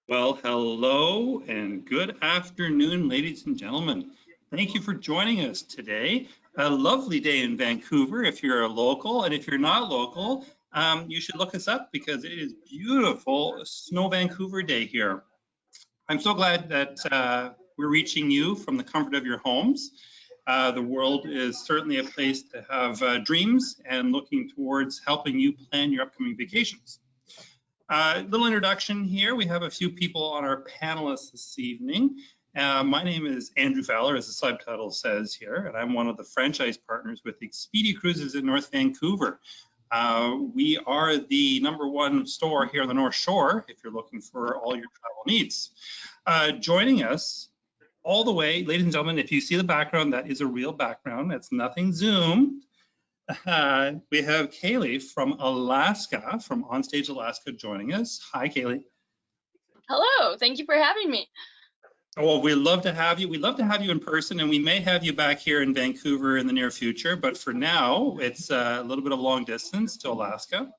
Well, hello and good afternoon, ladies and gentlemen. Thank you for joining us today. A lovely day in Vancouver if you're a local, and if you're not local, you should look us up because it is beautiful Snow Vancouver Day here. I'm so glad that we're reaching you from the comfort of your homes. The world is certainly a place to have dreams and looking towards helping you plan your upcoming vacations. Little introduction here. We have a few people on our panelists this evening. My name is Andrew Fowler, as the subtitle says here, and I'm one of the franchise partners with Expedia Cruises in North Vancouver. We are the #1 store here on the North Shore if you're looking for all your travel needs. Joining us all the way, ladies and gentlemen, if you see the background, that is a real background. That's nothing zoomed. We have Kaylee from Alaska, from Onstage Alaska, joining us. Hi, Kaylee. Hello, thank you for having me. Well, we'd love to have you. We'd love to have you in person, and we may have you back here in Vancouver in the near future. But for now, it's a little bit of long distance to Alaska.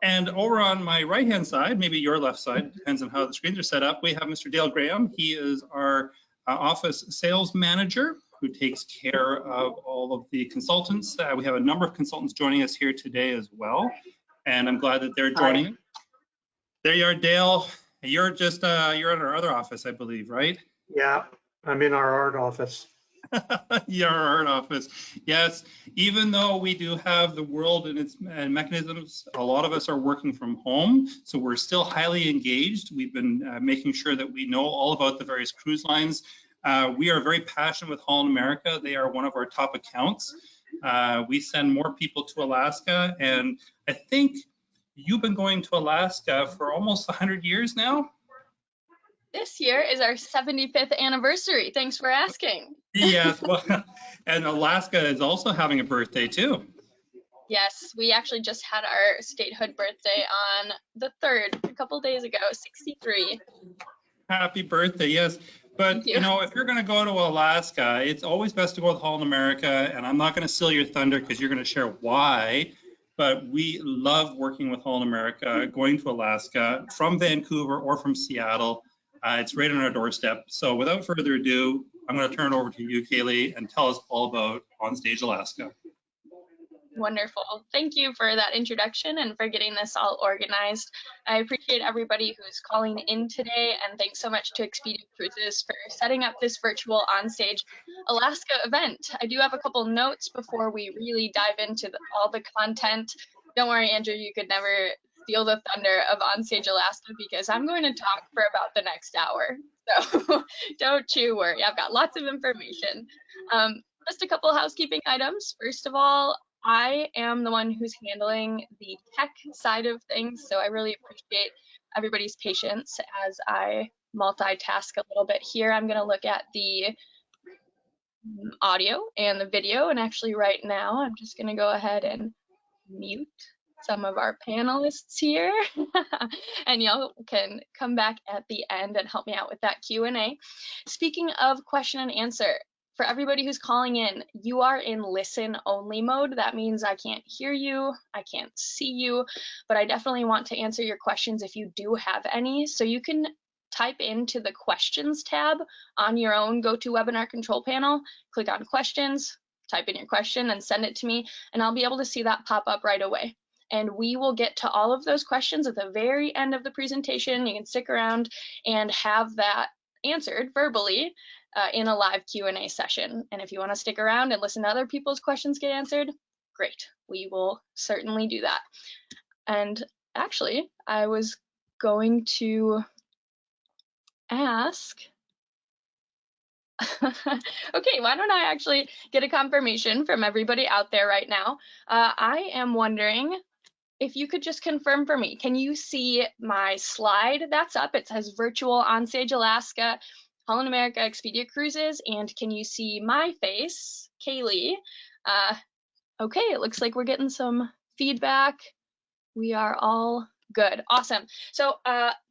And over on my right-hand side, maybe your left side, depends on how the screens are set up, we have Mr. Dale Graham. He is our office sales manager who takes care of all of the consultants. We have a number of consultants joining us here today as well, and I'm glad that they're joining. Hi. There you are, Dale. You're just you're in our other office, I believe, right? Yeah, I'm in our art office. Your art office. Yes, even though we do have the world and its mechanisms, a lot of us are working from home, so we're still highly engaged. We've been making sure that we know all about the various cruise lines. We are very passionate with Holland America. They are one of our top accounts. We send more people to Alaska, and I think you've been going to Alaska for almost 100 years now. This year is our 75th anniversary. Thanks for asking. Yes, well, and Alaska is also having a birthday too. Yes, we actually just had our statehood birthday on the 3rd, a couple days ago, 63. Happy birthday, yes. But you know, if you're going to go to Alaska, it's always best to go with Holland America, and I'm not going to steal your thunder because you're going to share why, but we love working with Holland America, going to Alaska from Vancouver or from Seattle. It's right on our doorstep. So without further ado, I'm going to turn it over to you, Kaylee, and tell us all about Onstage Alaska. Wonderful. Thank you for that introduction and for getting this all organized. I appreciate everybody who's calling in today, and thanks so much to Expedia Cruises for setting up this virtual Onstage Alaska event. I do have a couple notes before we really dive into all the content. Don't worry, Andrew, you could never steal the thunder of Onstage Alaska because I'm going to talk for about the next hour. So don't you worry, I've got lots of information. Just a couple housekeeping items. First of all, I am the one who's handling the tech side of things, so I really appreciate everybody's patience as I multitask a little bit here. I'm going to look at the audio and the video, and actually right now I'm just going to go ahead and mute some of our panelists here and y'all can come back at the end and help me out with that Q&A. Speaking of question and answer, for everybody who's calling in, you are in listen only mode. That means I can't hear you, I can't see you, but I definitely want to answer your questions if you do have any. So you can type into the questions tab on your own GoToWebinar control panel, click on questions, type in your question and send it to me, and I'll be able to see that pop up right away. And we will get to all of those questions at the very end of the presentation. You can stick around and have that answered verbally in a live Q&A session. And if you want to stick around and listen to other people's questions get answered, great. We will certainly do that. And actually, I was going to ask, okay, why don't I actually get a confirmation from everybody out there right now? I am wondering if you could just confirm for me, can you see my slide that's up? It says virtual Onstage Alaska, Holland America, Expedia Cruises, and can you see my face, Kaylee? Okay, it looks like we're getting some feedback. We are all good, awesome. So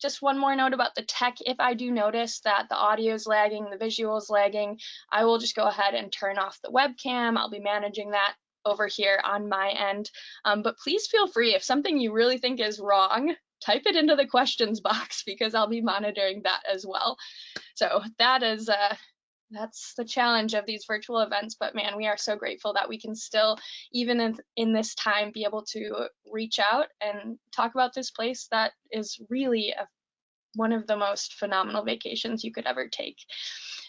just one more note about the tech. If I do notice that the audio is lagging, the visual is lagging, I will just go ahead and turn off the webcam. I'll be managing that over here on my end, but please feel free if something you really think is wrong, type it into the questions box because I'll be monitoring that as well. So that is that's the challenge of these virtual events, but man, we are so grateful that we can still, even in this time, be able to reach out and talk about this place that is really one of the most phenomenal vacations you could ever take.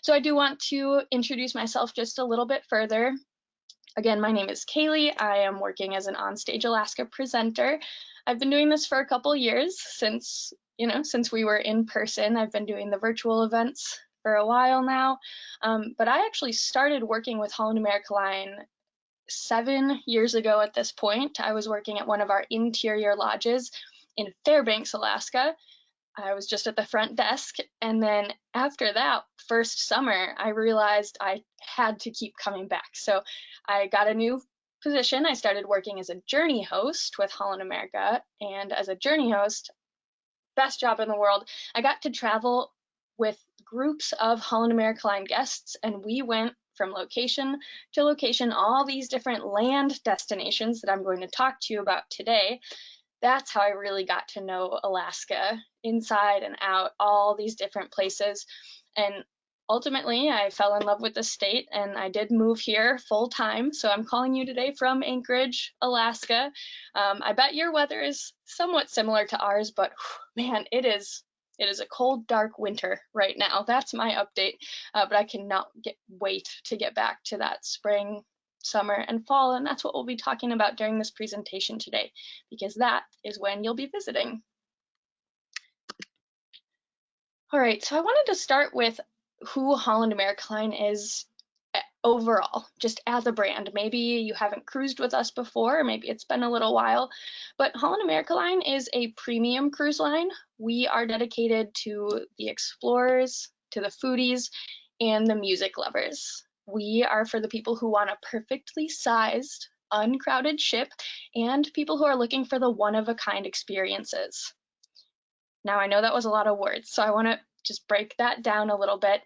So I do want to introduce myself just a little bit further. Again, my name is Kaylee. I am working as an Onstage Alaska presenter. I've been doing this for a couple years since we were in person. I've been doing the virtual events for a while now, but I actually started working with Holland America Line 7 years ago at this point. I was working at one of our interior lodges in Fairbanks, Alaska. I was just at the front desk, and then after that first summer, I realized I had to keep coming back. So I got a new position. I started working as a journey host with Holland America, and as a journey host, best job in the world. I got to travel with groups of Holland America Line guests, and we went from location to location, all these different land destinations that I'm going to talk to you about today. That's how I really got to know Alaska inside and out, all these different places. And ultimately, I fell in love with the state, and I did move here full time. So I'm calling you today from Anchorage, Alaska. I bet your weather is somewhat similar to ours, but man, it is a cold, dark winter right now. That's my update, but I cannot wait to get back to that spring, summer, and fall, and that's what we'll be talking about during this presentation today, because that is when you'll be visiting. All right, so I wanted to start with who Holland America Line is overall, just as a brand. Maybe you haven't cruised with us before, maybe it's been a little while, but Holland America Line is a premium cruise line. We are dedicated to the explorers, to the foodies, and the music lovers. We are for the people who want a perfectly sized, uncrowded ship and people who are looking for the one-of-a-kind experiences. Now, I know that was a lot of words, so I want to just break that down a little bit.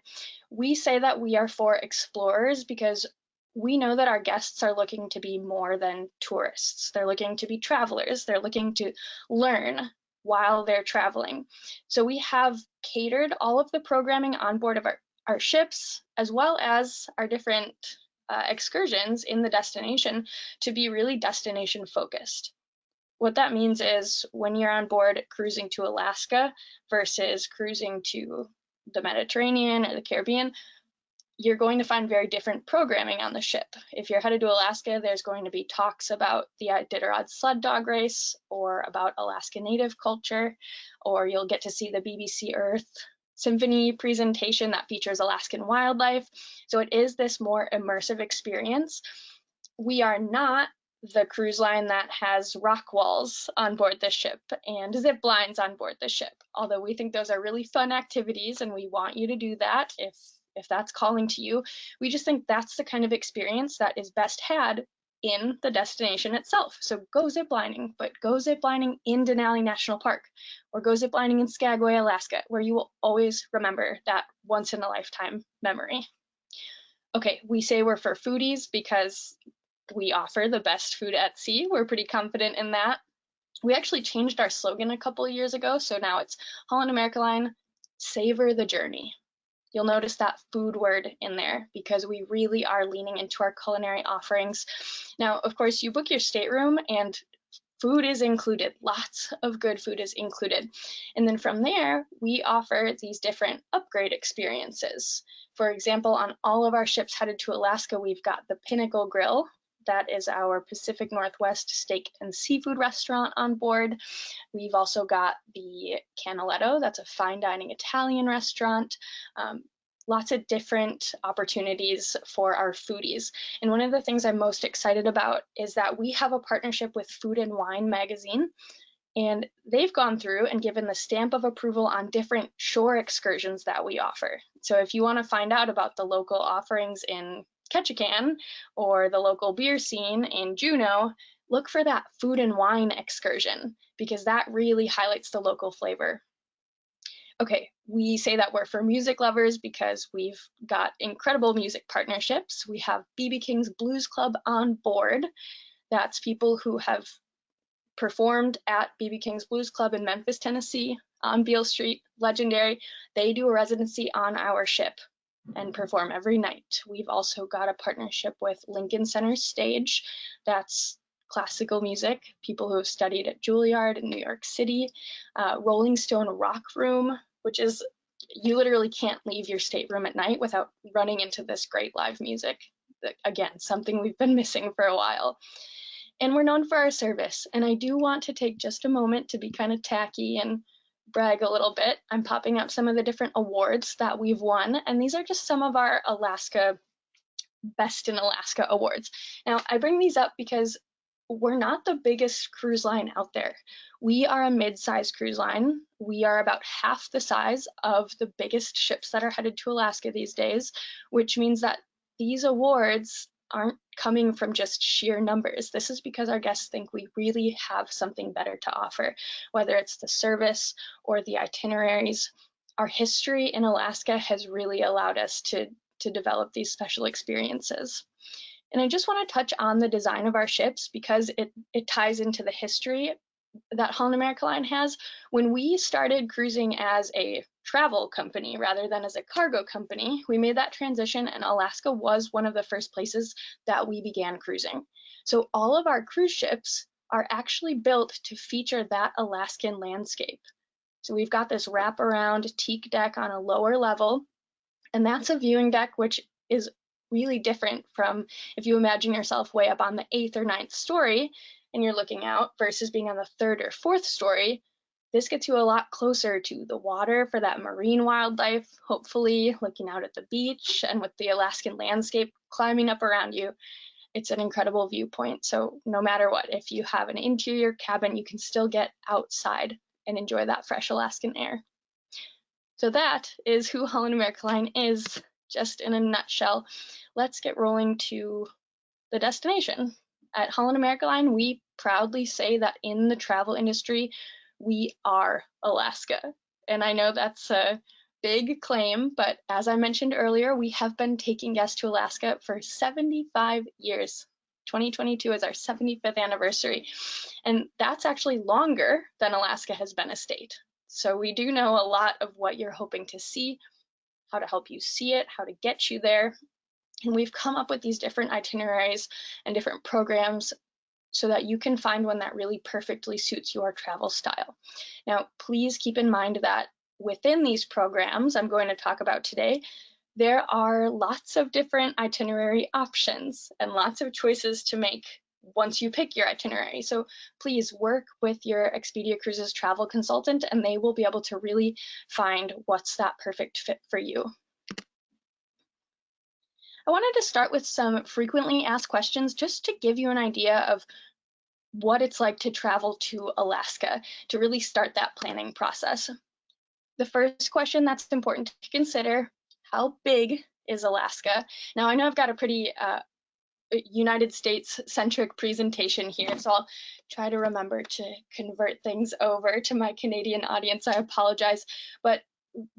We say that we are for explorers because we know that our guests are looking to be more than tourists. They're looking to be travelers. They're looking to learn while they're traveling. So we have catered all of the programming on board of our ships, as well as our different excursions in the destination, to be really destination focused. What that means is when you're on board cruising to Alaska versus cruising to the Mediterranean or the Caribbean, you're going to find very different programming on the ship. If you're headed to Alaska, there's going to be talks about the Iditarod sled dog race or about Alaska Native culture, or you'll get to see the BBC Earth Symphony presentation that features Alaskan wildlife. So it is this more immersive experience. We are not the cruise line that has rock walls on board the ship and zip lines on board the ship, although we think those are really fun activities and we want you to do that if that's calling to you. We just think that's the kind of experience that is best had in the destination itself. So go ziplining, but go ziplining in Denali National Park, or go ziplining in Skagway, Alaska, where you will always remember that once in a lifetime memory. Okay, we say we're for foodies because we offer the best food at sea. We're pretty confident in that. We actually changed our slogan a couple of years ago, so now it's Holland America Line, savor the journey. You'll notice that food word in there because we really are leaning into our culinary offerings. Now, of course, you book your stateroom and food is included. Lots of good food is included. And then from there, we offer these different upgrade experiences. For example, on all of our ships headed to Alaska, we've got the Pinnacle Grill. That is our Pacific Northwest steak and seafood restaurant on board. We've also got the Canaletto. That's a fine dining Italian restaurant. Lots of different opportunities for our foodies. And one of the things I'm most excited about is that we have a partnership with Food and Wine magazine, and they've gone through and given the stamp of approval on different shore excursions that we offer. So if you want to find out about the local offerings in Ketchikan or the local beer scene in Juneau, look for that Food and Wine excursion because that really highlights the local flavor. Okay, we say that we're for music lovers because we've got incredible music partnerships. We have BB King's Blues Club on board. That's people who have performed at BB King's Blues Club in Memphis, Tennessee on Beale Street, legendary. They do a residency on our ship and perform every night. We've also got a partnership with Lincoln Center Stage. That's classical music, people who have studied at Juilliard in New York City, Rolling Stone Rock Room, which is, you literally can't leave your stateroom at night without running into this great live music. Again, something we've been missing for a while. And we're known for our service. And I do want to take just a moment to be kind of tacky and brag a little bit. I'm popping up some of the different awards that we've won, and these are just some of our Alaska Best in Alaska awards. Now, I bring these up because we're not the biggest cruise line out there. We are a mid-sized cruise line. We are about half the size of the biggest ships that are headed to Alaska these days, which means that these awards aren't coming from just sheer numbers. This is because our guests think we really have something better to offer, whether it's the service or the itineraries. Our history in Alaska has really allowed us to develop these special experiences. And I just want to touch on the design of our ships because it ties into the history that Holland America Line has. When we started cruising as a travel company rather than as a cargo company, we made that transition, and Alaska was one of the first places that we began cruising. So all of our cruise ships are actually built to feature that Alaskan landscape. So we've got this wraparound teak deck on a lower level, and that's a viewing deck, which is really different from if you imagine yourself way up on the 8th or 9th story and you're looking out versus being on the 3rd or 4th story. This gets you a lot closer to the water for that marine wildlife, hopefully looking out at the beach, and with the Alaskan landscape climbing up around you. It's an incredible viewpoint. So no matter what, if you have an interior cabin, you can still get outside and enjoy that fresh Alaskan air. So that is who Holland America Line is, just in a nutshell. Let's get rolling to the destination. At Holland America Line, we proudly say that in the travel industry, we are Alaska. And I know that's a big claim, but as I mentioned earlier, we have been taking guests to Alaska for 75 years. 2022 is our 75th anniversary. And that's actually longer than Alaska has been a state. So we do know a lot of what you're hoping to see, how to help you see it, how to get you there. And we've come up with these different itineraries and different programs so that you can find one that really perfectly suits your travel style. Now, please keep in mind that within these programs I'm going to talk about today, there are lots of different itinerary options and lots of choices to make once you pick your itinerary. So please work with your Expedia Cruises travel consultant, and they will be able to really find what's that perfect fit for you. I wanted to start with some frequently asked questions just to give you an idea of what it's like to travel to Alaska, to really start that planning process. The first question that's important to consider, how big is Alaska? Now, I know I've got a pretty United States-centric presentation here, so I'll try to remember to convert things over to my Canadian audience. I apologize, but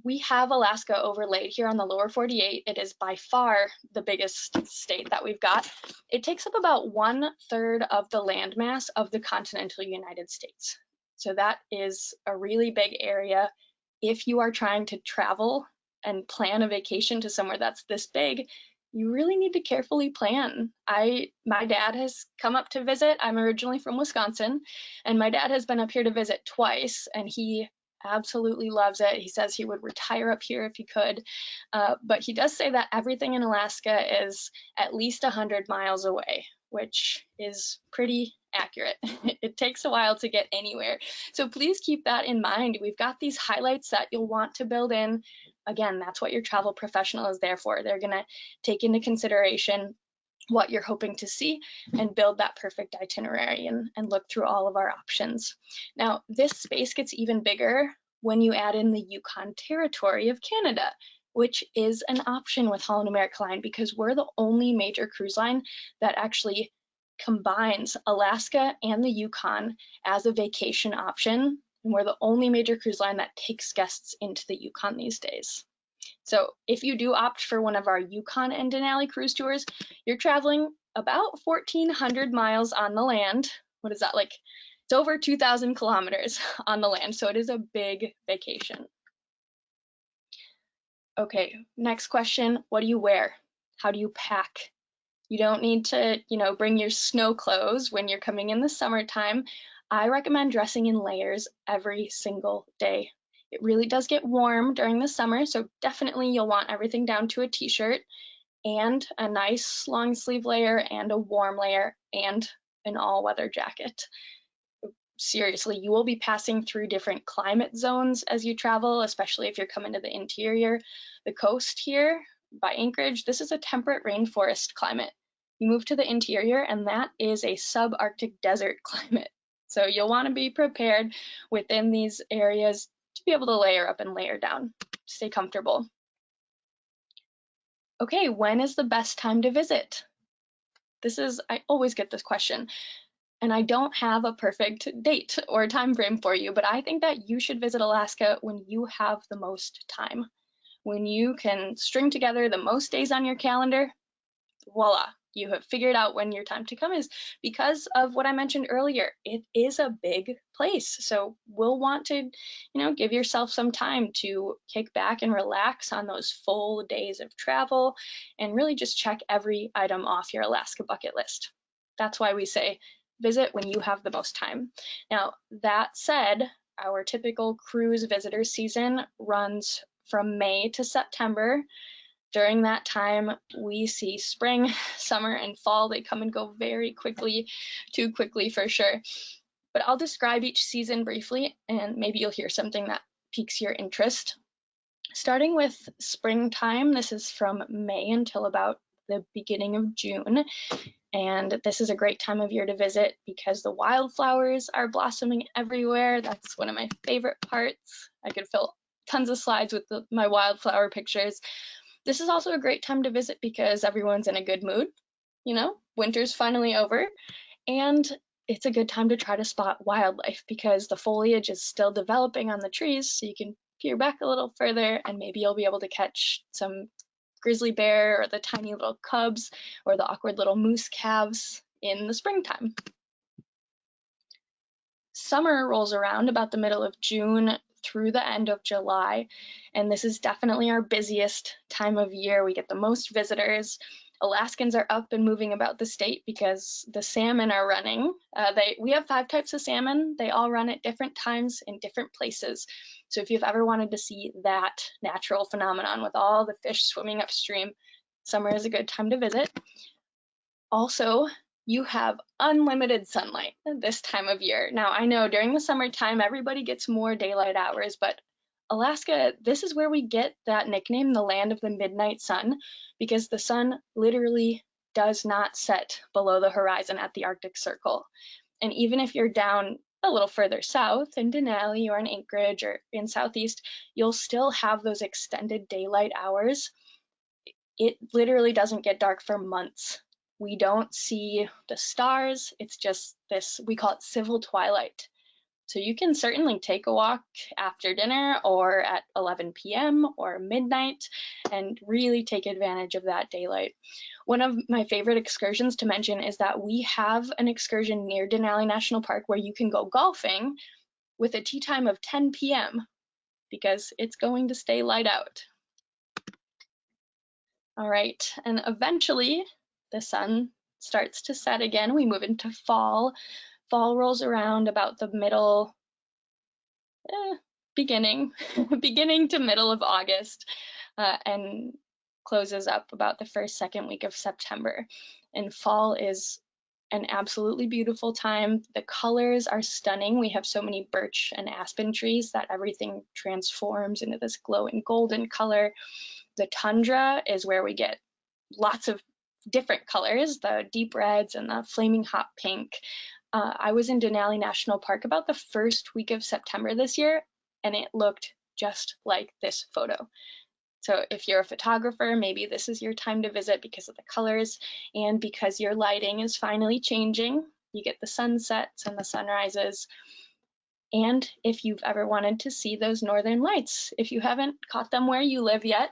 we have Alaska overlaid here on the lower 48. It is by far the biggest state that we've got. It takes up about 1/3 of the landmass of the continental United States. So that is a really big area. If you are trying to travel and plan a vacation to somewhere that's this big, you really need to carefully plan. My dad has come up to visit. I'm originally from Wisconsin, and my dad has been up here to visit twice, and he absolutely loves it. He says he would retire up here if he could, but he does say that everything in Alaska is at least 100 miles away, which is pretty accurate. It takes a while to get anywhere. So please keep that in mind. We've got these highlights that you'll want to build in. Again, that's what your travel professional is there for. They're gonna take into consideration what you're hoping to see and build that perfect itinerary and look through all of our options. Now, this space gets even bigger when you add in the Yukon territory of Canada, which is an option with Holland America Line because we're the only major cruise line that actually combines Alaska and the Yukon as a vacation option. And we're the only major cruise line that takes guests into the Yukon these days. So if you do opt for one of our Yukon and Denali cruise tours, you're traveling about 1,400 miles on the land. What is that, like It's over 2,000 kilometers on the land, so it is a big vacation. Okay, next question, what do you wear? How do you pack? You don't need to, bring your snow clothes when you're coming in the summertime. I recommend dressing in layers every single day. It really does get warm during the summer, so definitely you'll want everything down to a t-shirt and a nice long sleeve layer and a warm layer and an all-weather jacket. Seriously, you will be passing through different climate zones as you travel, especially if you're coming to the interior. The coast here by Anchorage, this is a temperate rainforest climate. You move to the interior and that is a subarctic desert climate. So you'll want to be prepared within these areas to be able to layer up and layer down, stay comfortable. Okay, when is the best time to visit? I always get this question. And I don't have a perfect date or time frame for you, but I think that you should visit Alaska when you have the most time. When you can string together the most days on your calendar, voila, you have figured out when your time to come is. Because of what I mentioned earlier, it is a big place. So we'll want to, give yourself some time to kick back and relax on those full days of travel and really just check every item off your Alaska bucket list. That's why we say, visit when you have the most time. Now, that said, our typical cruise visitor season runs from May to September. During that time, we see spring, summer, and fall. They come and go very quickly, too quickly for sure. But I'll describe each season briefly, and maybe you'll hear something that piques your interest. Starting with springtime, this is from May until about the beginning of June. And this is a great time of year to visit because the wildflowers are blossoming everywhere. That's one of my favorite parts. I could fill tons of slides with my wildflower pictures. This is also a great time to visit because everyone's in a good mood. Winter's finally over. And it's a good time to try to spot wildlife because the foliage is still developing on the trees. So you can peer back a little further and maybe you'll be able to catch some grizzly bear or the tiny little cubs or the awkward little moose calves in the springtime. Summer rolls around about the middle of June through the end of July, and this is definitely our busiest time of year. We get the most visitors. Alaskans are up and moving about the state because the salmon are running. We have 5 types of salmon. They all run at different times in different places. So if you've ever wanted to see that natural phenomenon with all the fish swimming upstream, summer is a good time to visit. Also, you have unlimited sunlight this time of year. Now, I know during the summertime, everybody gets more daylight hours, but Alaska, this is where we get that nickname, the land of the midnight sun, because the sun literally does not set below the horizon at the Arctic Circle. And even if you're down a little further south in Denali or in Anchorage or in Southeast, you'll still have those extended daylight hours. It literally doesn't get dark for months. We don't see the stars. It's just this, we call it civil twilight. So you can certainly take a walk after dinner or at 11 p.m. or midnight and really take advantage of that daylight. One of my favorite excursions to mention is that we have an excursion near Denali National Park where you can go golfing with a tee time of 10 p.m. because it's going to stay light out. All right, and eventually the sun starts to set again. We move into fall. Fall rolls around about the middle, beginning to middle of August and closes up about the first, second week of September. And fall is an absolutely beautiful time. The colors are stunning. We have so many birch and aspen trees that everything transforms into this glowing golden color. The tundra is where we get lots of different colors, the deep reds and the flaming hot pink. I was in Denali National Park about the first week of September this year, and it looked just like this photo. So if you're a photographer, maybe this is your time to visit because of the colors and because your lighting is finally changing. You get the sunsets and the sunrises. And if you've ever wanted to see those northern lights, if you haven't caught them where you live yet,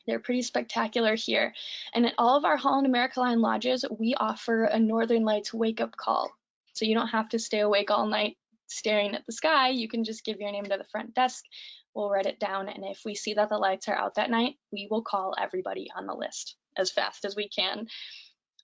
they're pretty spectacular here. And at all of our Holland America Line lodges, we offer a Northern Lights wake-up call. So you don't have to stay awake all night staring at the sky. You can just give your name to the front desk. We'll write it down, and if we see that the lights are out that night, we will call everybody on the list as fast as we can.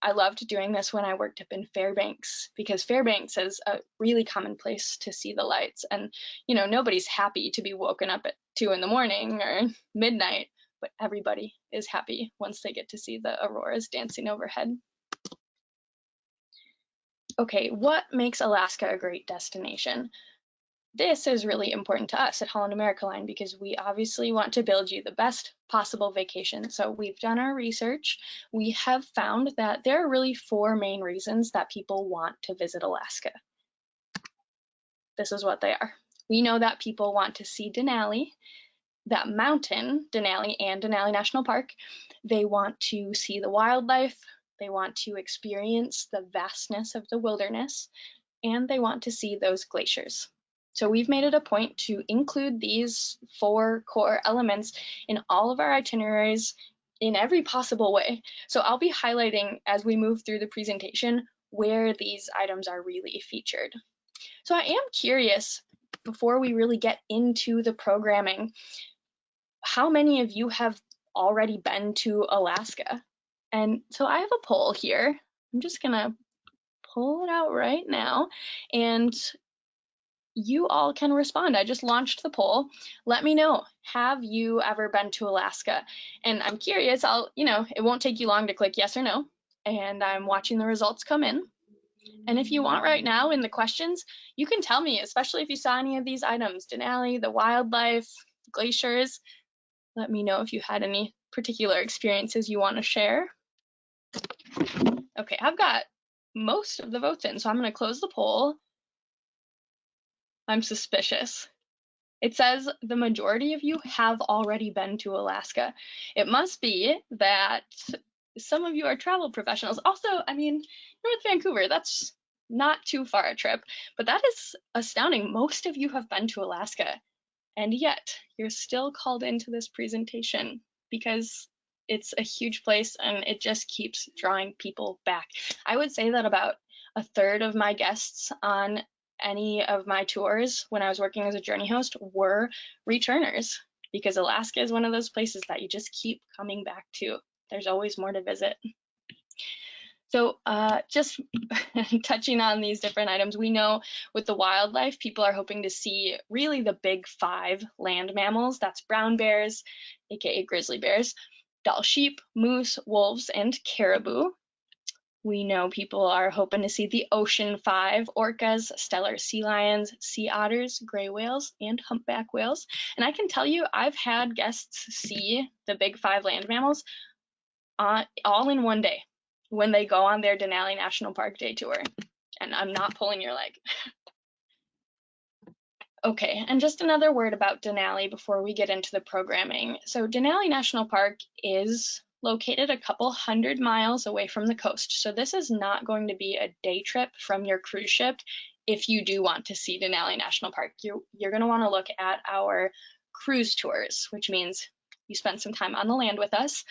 I loved doing this when I worked up in Fairbanks, because Fairbanks is a really common place to see the lights. And, you know, nobody's happy to be woken up at 2 in the morning or midnight, but everybody is happy once they get to see the auroras dancing overhead. Okay, what makes Alaska a great destination? This is really important to us at Holland America Line because we obviously want to build you the best possible vacation. So we've done our research. We have found that there are really 4 main reasons that people want to visit Alaska. This is what they are. We know that people want to see Denali, that mountain, Denali and Denali National Park. They want to see the wildlife. They want to experience the vastness of the wilderness, and they want to see those glaciers. So we've made it a point to include these 4 core elements in all of our itineraries in every possible way. So I'll be highlighting as we move through the presentation where these items are really featured. So I am curious, before we really get into the programming, how many of you have already been to Alaska? And so I have a poll here. I'm just gonna pull it out right now, and you all can respond. I just launched the poll. Let me know, have you ever been to Alaska? And I'm curious, it won't take you long to click yes or no, and I'm watching the results come in. And if you want right now in the questions, you can tell me, especially if you saw any of these items, Denali, the wildlife, glaciers. Let me know if you had any particular experiences you want to share. Okay, I've got most of the votes in, so I'm going to close the poll. I'm suspicious. It says the majority of you have already been to Alaska. It must be that some of you are travel professionals. Also, I mean, North Vancouver, that's not too far a trip, but that is astounding. Most of you have been to Alaska, and yet you're still called into this presentation because it's a huge place and it just keeps drawing people back. I would say that about 1/3 of my guests on any of my tours when I was working as a journey host were returners, because Alaska is one of those places that you just keep coming back to. There's always more to visit. So just touching on these different items, we know with the wildlife, people are hoping to see really the big 5 land mammals. That's brown bears, aka grizzly bears, Dall sheep, moose, wolves, and caribou. We know people are hoping to see the ocean 5, orcas, stellar sea lions, sea otters, gray whales, and humpback whales. And I can tell you, I've had guests see the big 5 land mammals all in one day when they go on their Denali National Park day tour. And I'm not pulling your leg. Okay, and just another word about Denali before we get into the programming. So Denali National Park is located a couple 100 miles away from the coast. So this is not going to be a day trip from your cruise ship. If you do want to see Denali National Park, you're going to want to look at our cruise tours, which means you spend some time on the land with us.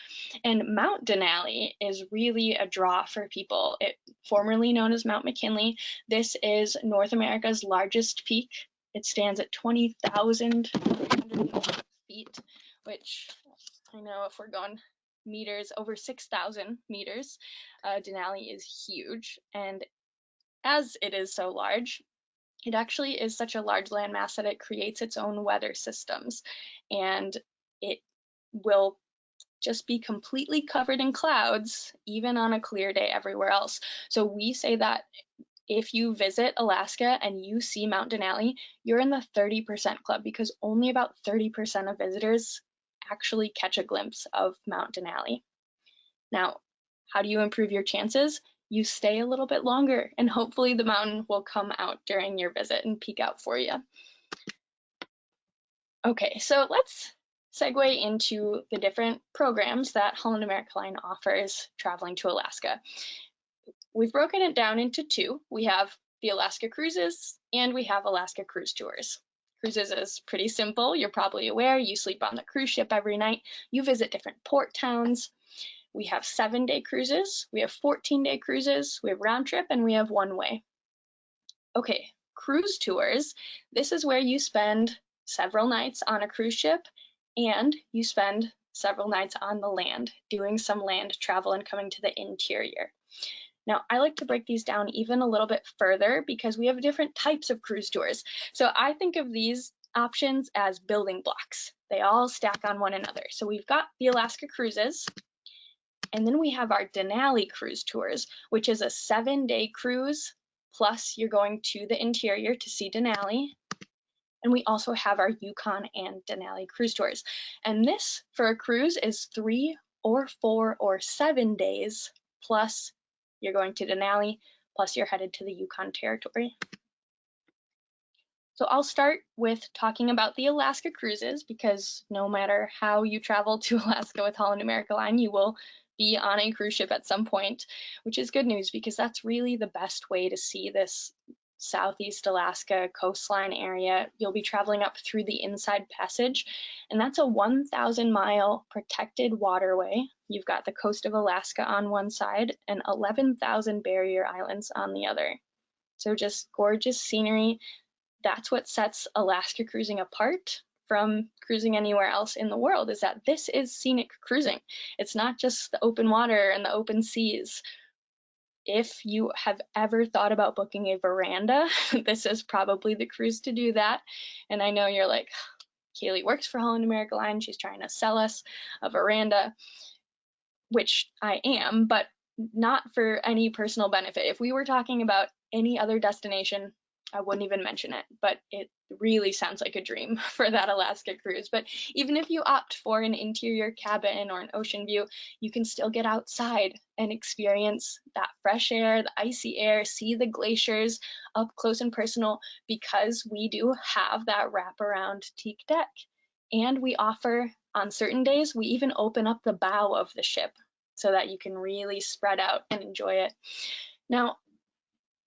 And Mount Denali is really a draw for people. It formerly known as Mount McKinley. This is North America's largest peak. It stands at 20,000 feet, which I know if we're going meters, over 6,000 meters. Denali is huge, and as it is so large, it actually is such a large landmass that it creates its own weather systems, and it will just be completely covered in clouds even on a clear day everywhere else. So we say that if you visit Alaska and you see Mount Denali, you're in the 30% club, because only about 30% of visitors actually catch a glimpse of Mount Denali. Now, how do you improve your chances? You stay a little bit longer, and hopefully the mountain will come out during your visit and peek out for you. Okay, so let's segue into the different programs that Holland America Line offers traveling to Alaska. We've broken it down into 2. We have the Alaska Cruises and we have Alaska Cruise Tours. Cruises is pretty simple. You're probably aware. You sleep on the cruise ship every night. You visit different port towns. We have 7-day cruises. We have 14-day cruises. We have round trip, and we have one-way. Okay, cruise tours. This is where you spend several nights on a cruise ship and you spend several nights on the land, doing some land travel and coming to the interior. Now, I like to break these down even a little bit further because we have different types of cruise tours. So I think of these options as building blocks. They all stack on one another. So we've got the Alaska cruises, and then we have our Denali cruise tours, which is a 7-day cruise, plus you're going to the interior to see Denali. And we also have our Yukon and Denali cruise tours. And this for a cruise is 3 or 4 or 7 days, plus you're going to Denali, plus you're headed to the Yukon territory. So I'll start with talking about the Alaska cruises, because no matter how you travel to Alaska with Holland America Line, you will be on a cruise ship at some point, which is good news because that's really the best way to see this Southeast Alaska coastline area. You'll be traveling up through the Inside Passage, and that's a 1,000-mile protected waterway. You've got the coast of Alaska on one side and 11,000 barrier islands on the other. So just gorgeous scenery. That's what sets Alaska cruising apart from cruising anywhere else in the world, is that this is scenic cruising. It's not just the open water and the open seas. If you have ever thought about booking a veranda, this is probably the cruise to do that. And I know you're like, Kaylee works for Holland America Line, she's trying to sell us a veranda, which I am, but not for any personal benefit. If we were talking about any other destination, I wouldn't even mention it, but it really sounds like a dream for that Alaska cruise. But even if you opt for an interior cabin or an ocean view, you can still get outside and experience that fresh air, the icy air, see the glaciers up close and personal, because we do have that wraparound teak deck. And we offer, on certain days, we even open up the bow of the ship so that you can really spread out and enjoy it. Now,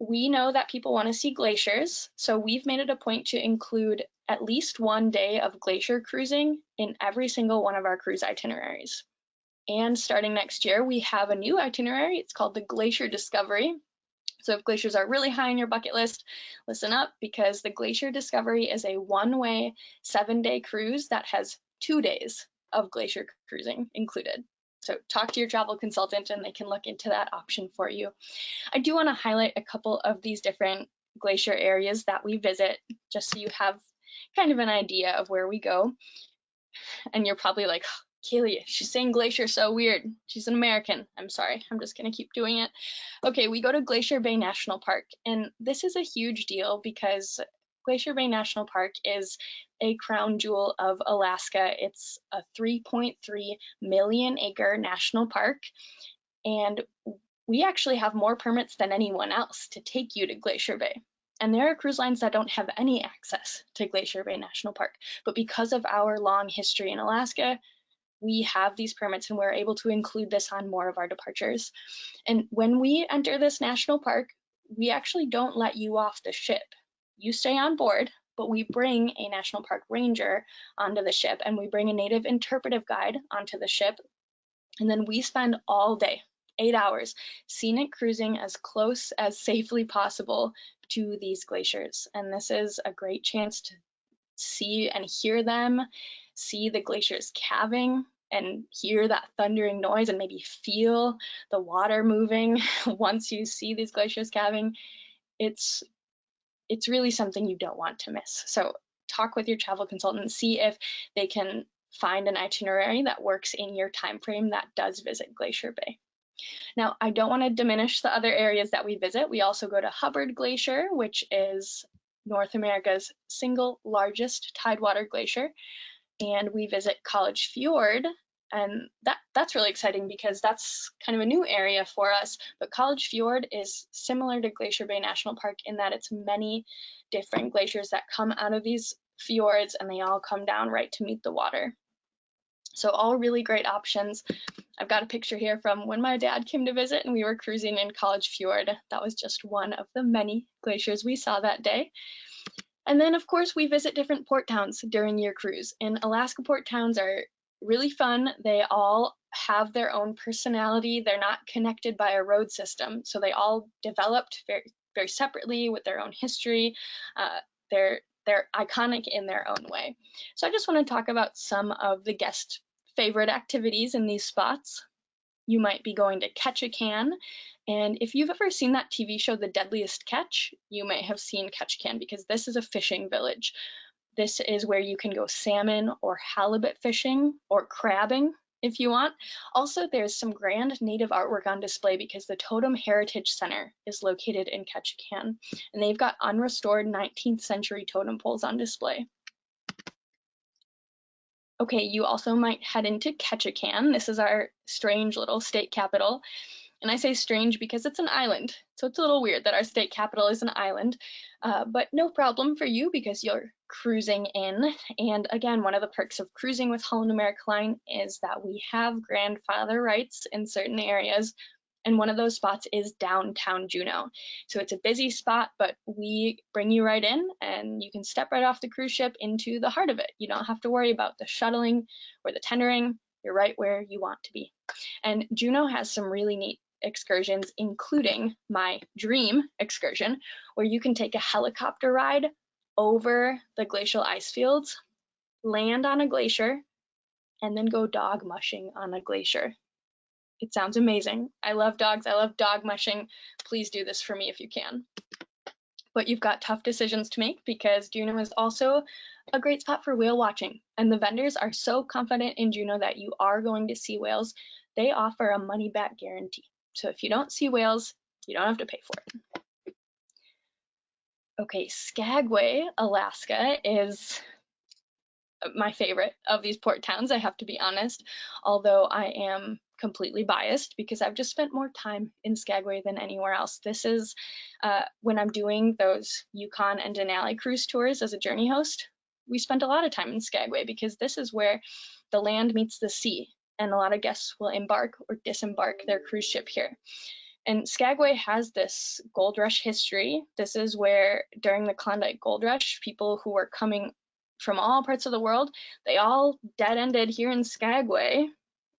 we know that people want to see glaciers, so we've made it a point to include at least 1 day of glacier cruising in every single one of our cruise itineraries. And starting next year, we have a new itinerary. It's called the Glacier Discovery. So if glaciers are really high on your bucket list, listen up, because the Glacier Discovery is a 1-way 7-day cruise that has 2 days of glacier cruising included. So talk to your travel consultant and they can look into that option for you. I do want to highlight a couple of these different glacier areas that we visit, just so you have kind of an idea of where we go. And you're probably like, Kaylee, she's saying glacier so weird. She's an American. I'm sorry, I'm just gonna keep doing it. Okay, we go to Glacier Bay National Park, and this is a huge deal because Glacier Bay National Park is a crown jewel of Alaska. It's a 3.3 million acre national park, and we actually have more permits than anyone else to take you to Glacier Bay. And there are cruise lines that don't have any access to Glacier Bay National Park, but because of our long history in Alaska, we have these permits and we're able to include this on more of our departures. And when we enter this national park, we actually don't let you off the ship. You stay on board, but we bring a national park ranger onto the ship, and we bring a native interpretive guide onto the ship. And then we spend all day, 8 hours, scenic cruising as close as safely possible to these glaciers. And this is a great chance to see and hear them, see the glaciers calving and hear that thundering noise and maybe feel the water moving once you see these glaciers calving. It's really something you don't want to miss. So talk with your travel consultant, see if they can find an itinerary that works in your time frame that does visit Glacier Bay. Now, I don't want to diminish the other areas that we visit. We also go to Hubbard Glacier, which is North America's single largest tidewater glacier, and we visit College Fjord, and that's really exciting because that's kind of a new area for us. But College Fjord is similar to Glacier Bay National Park in that it's many different glaciers that come out of these fjords, and they all come down right to meet the water. So all really great options. I've got a picture here from when my dad came to visit and we were cruising in College Fjord. That was just one of the many glaciers we saw that day. And then, of course, we visit different port towns during your cruise. And Alaska port towns are really fun. They all have their own personality. They're not connected by a road system. So they all developed very separately with their own history. They're iconic in their own way. So I just want to talk about some of the guest favorite activities in these spots. You might be going to Ketchikan, and if you've ever seen that TV show, The Deadliest Catch, you might have seen Ketchikan because this is a fishing village. This is where you can go salmon or halibut fishing or crabbing if you want. Also, there's some grand native artwork on display because the Totem Heritage Center is located in Ketchikan, and they've got unrestored 19th century totem poles on display. Okay, you also might head into Ketchikan. This is our strange little state capital. And I say strange because it's an island. So it's a little weird that our state capital is an island, but no problem for you because you're cruising in. And again, one of the perks of cruising with Holland America Line is that we have grandfather rights in certain areas. And one of those spots is downtown Juneau. So it's a busy spot, but we bring you right in and you can step right off the cruise ship into the heart of it. You don't have to worry about the shuttling or the tendering. You're right where you want to be. And Juneau has some really neat excursions, including my dream excursion, where you can take a helicopter ride over the glacial ice fields, land on a glacier, and then go dog mushing on a glacier. It sounds amazing. I love dogs. I love dog mushing. Please do this for me if you can. But you've got tough decisions to make because Juneau is also a great spot for whale watching. And the vendors are so confident in Juneau that you are going to see whales. They offer a money back guarantee. So if you don't see whales, you don't have to pay for it. Okay, Skagway, Alaska is my favorite of these port towns, I have to be honest, although I am completely biased because I've just spent more time in Skagway than anywhere else. This is when I'm doing those Yukon and Denali cruise tours as a journey host, we spent a lot of time in Skagway because this is where the land meets the sea, and a lot of guests will embark or disembark their cruise ship here. And Skagway has this gold rush history. This is where during the Klondike Gold Rush, people who were coming from all parts of the world, they all dead-ended here in Skagway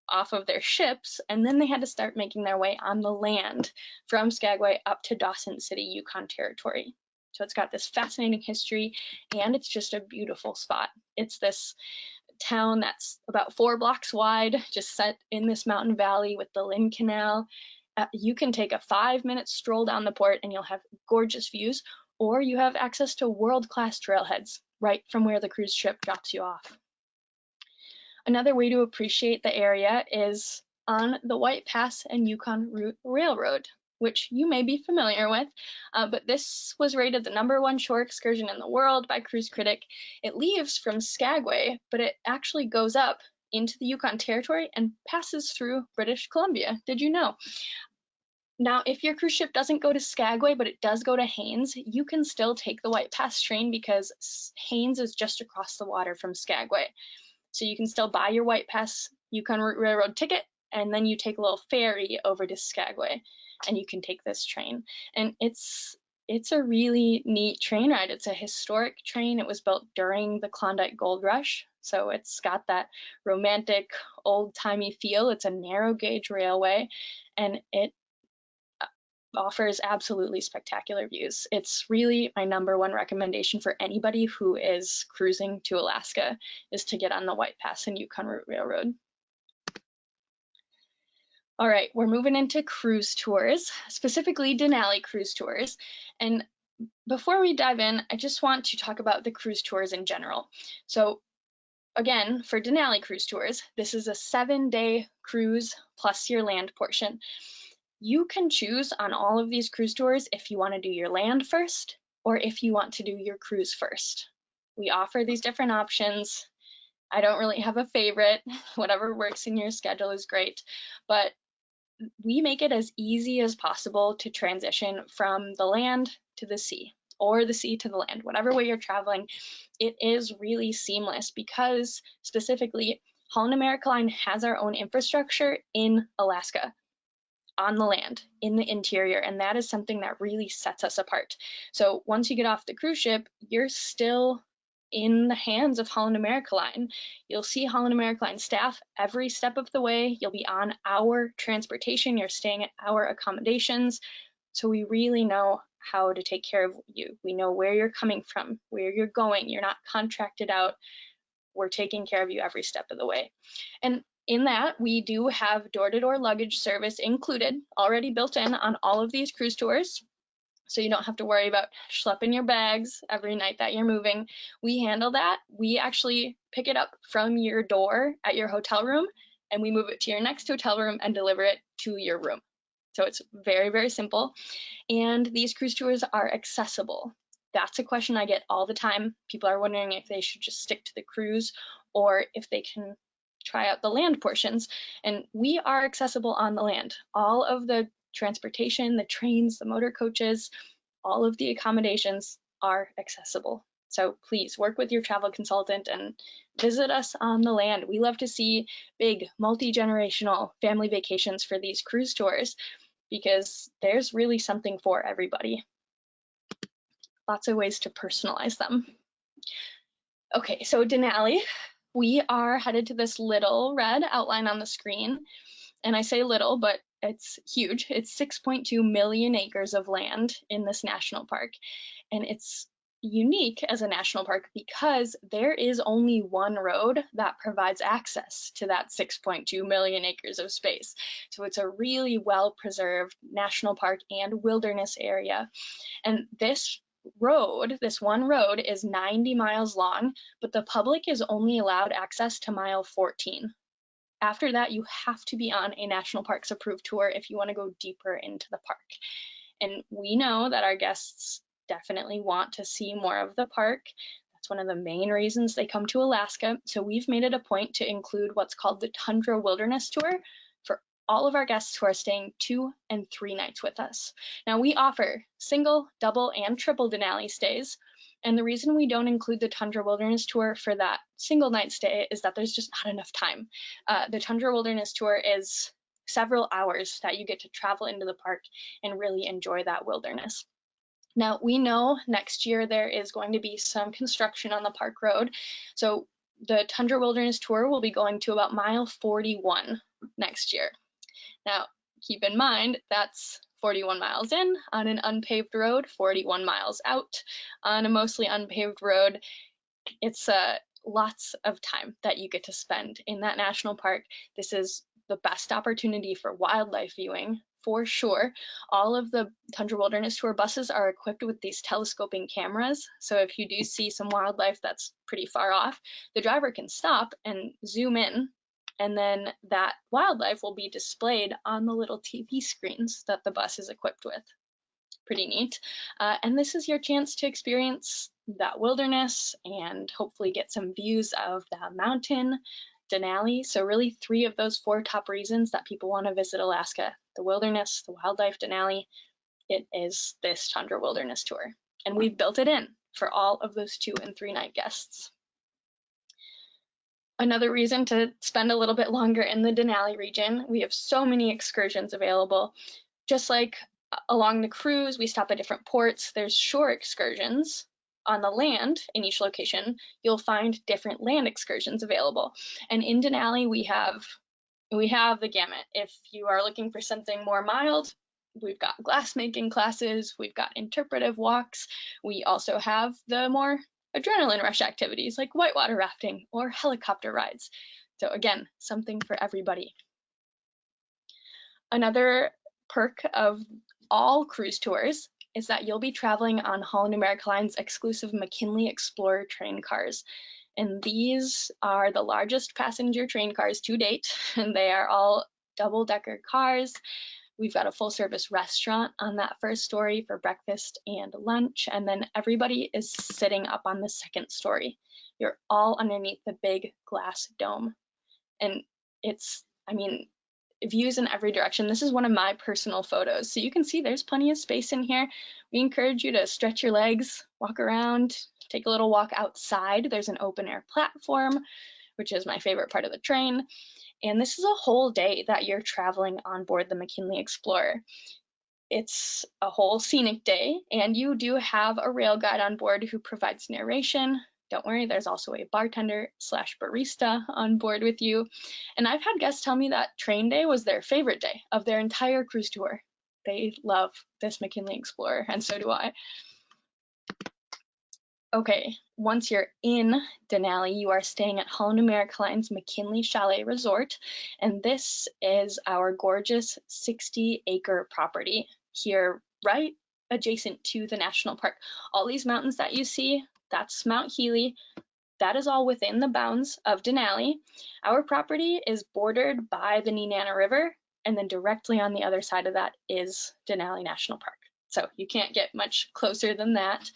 off of their ships, and then they had to start making their way on the land from Skagway up to Dawson City, Yukon Territory. So it's got this fascinating history, and it's just a beautiful spot. It's this town that's about 4 blocks wide, just set in this mountain valley with the Lynn Canal. You can take a 5-minute stroll down the port and you'll have gorgeous views, or you have access to world-class trailheads right from where the cruise ship drops you off. Another way to appreciate the area is on the White Pass and Yukon Route Railroad, which you may be familiar with, but this was rated the #1 shore excursion in the world by Cruise Critic. It leaves from Skagway, but it actually goes up into the Yukon Territory and passes through British Columbia. Did you know? Now, if your cruise ship doesn't go to Skagway, but it does go to Haines, you can still take the White Pass train because Haines is just across the water from Skagway. So you can still buy your White Pass Yukon Route Railroad ticket, and then you take a little ferry over to Skagway, and you can take this train. And it's a really neat train ride. It's a historic train. It was built during the Klondike Gold Rush, so it's got that romantic, old-timey feel. It's a narrow gauge railway, and it offers absolutely spectacular views. It's really my #1 recommendation for anybody who is cruising to Alaska is to get on the White Pass and Yukon Route Railroad. All right, we're moving into cruise tours, specifically Denali cruise tours. And before we dive in, I just want to talk about the cruise tours in general. So again, for Denali cruise tours, this is a 7-day cruise plus your land portion. You can choose on all of these cruise tours if you want to do your land first or if you want to do your cruise first. We offer these different options. I don't really have a favorite. Whatever works in your schedule is great, but we make it as easy as possible to transition from the land to the sea or the sea to the land, whatever way you're traveling. It is really seamless because specifically Holland America Line has our own infrastructure in Alaska, on the land, in the interior, and that is something that really sets us apart. So once you get off the cruise ship, you're still in the hands of Holland America Line. You'll see Holland America Line staff every step of the way. You'll be on our transportation. You're staying at our accommodations. So we really know how to take care of you. We know where you're coming from, where you're going. You're not contracted out. We're taking care of you every step of the way. And in that, we do have door-to-door luggage service included, already built in on all of these cruise tours. So you don't have to worry about schlepping your bags every night that you're moving. We handle that. We actually pick it up from your door at your hotel room, and we move it to your next hotel room and deliver it to your room. So it's very, very simple. And these cruise tours are accessible. That's a question I get all the time. People are wondering if they should just stick to the cruise or if they can try out the land portions. And we are accessible on the land. All of the transportation, the trains, the motor coaches, all of the accommodations are accessible. So please work with your travel consultant and visit us on the land. We love to see big multi-generational family vacations for these cruise tours because there's really something for everybody. Lots of ways to personalize them. Okay, so Denali, we are headed to this little red outline on the screen. And I say little, but it's huge. It's 6.2 million acres of land in this national park. And it's unique as a national park because there is only one road that provides access to that 6.2 million acres of space. So it's a really well-preserved national park and wilderness area. And this road, this one road, is 90 miles long, but the public is only allowed access to mile 14. After that, you have to be on a National Parks approved tour if you want to go deeper into the park. And we know that our guests definitely want to see more of the park. That's one of the main reasons they come to Alaska. So we've made it a point to include what's called the Tundra Wilderness Tour for all of our guests who are staying 2 and 3 nights with us. Now we offer single, double, and triple Denali stays. And the reason we don't include the Tundra Wilderness Tour for that single night stay is that there's just not enough time. The Tundra Wilderness Tour is several hours that you get to travel into the park and really enjoy that wilderness. Now, we know next year there is going to be some construction on the park road. So the Tundra Wilderness Tour will be going to about mile 41 next year. Now, keep in mind, that's 41 miles in on an unpaved road, 41 miles out on a mostly unpaved road. It's lots of time that you get to spend in that national park. This is the best opportunity for wildlife viewing, for sure. All of the Tundra Wilderness Tour buses are equipped with these telescoping cameras. So if you do see some wildlife that's pretty far off, the driver can stop and zoom in, and then that wildlife will be displayed on the little TV screens that the bus is equipped with. Pretty neat. And this is your chance to experience that wilderness and hopefully get some views of the mountain, Denali. So really 3 of those 4 top reasons that people want to visit Alaska: the wilderness, the wildlife, Denali. It is this Tundra Wilderness Tour. And we've built it in for all of those 2 and 3 night guests. Another reason to spend a little bit longer in the Denali region, we have so many excursions available. Just like along the cruise, we stop at different ports. There's shore excursions on the land in each location. You'll find different land excursions available. And in Denali, we have the gamut. If you are looking for something more mild, we've got glassmaking classes, we've got interpretive walks. We also have the more adrenaline rush activities like whitewater rafting or helicopter rides. So again, something for everybody. Another perk of all cruise tours is that you'll be traveling on Holland America Line's exclusive McKinley Explorer train cars. And these are the largest passenger train cars to date, and they are all double-decker cars. We've got a full-service restaurant on that first story for breakfast and lunch, and then everybody is sitting up on the second story. You're all underneath the big glass dome. And it's, views in every direction. This is one of my personal photos. So you can see there's plenty of space in here. We encourage you to stretch your legs, walk around, take a little walk outside. There's an open air platform, which is my favorite part of the train. And this is a whole day that you're traveling on board the McKinley Explorer. It's a whole scenic day, and you do have a rail guide on board who provides narration. Don't worry, there's also a bartender/barista on board with you. And I've had guests tell me that train day was their favorite day of their entire cruise tour. they love this McKinley Explorer, and so do I. Okay, once you're in Denali, you are staying at Holland America Line's McKinley Chalet Resort, and this is our gorgeous 60-acre property here, right adjacent to the national park. All these mountains that you see, that's Mount Healy. That is all within the bounds of Denali. Our property is bordered by the Nenana River, and then directly on the other side of that is Denali National Park. So you can't get much closer than that.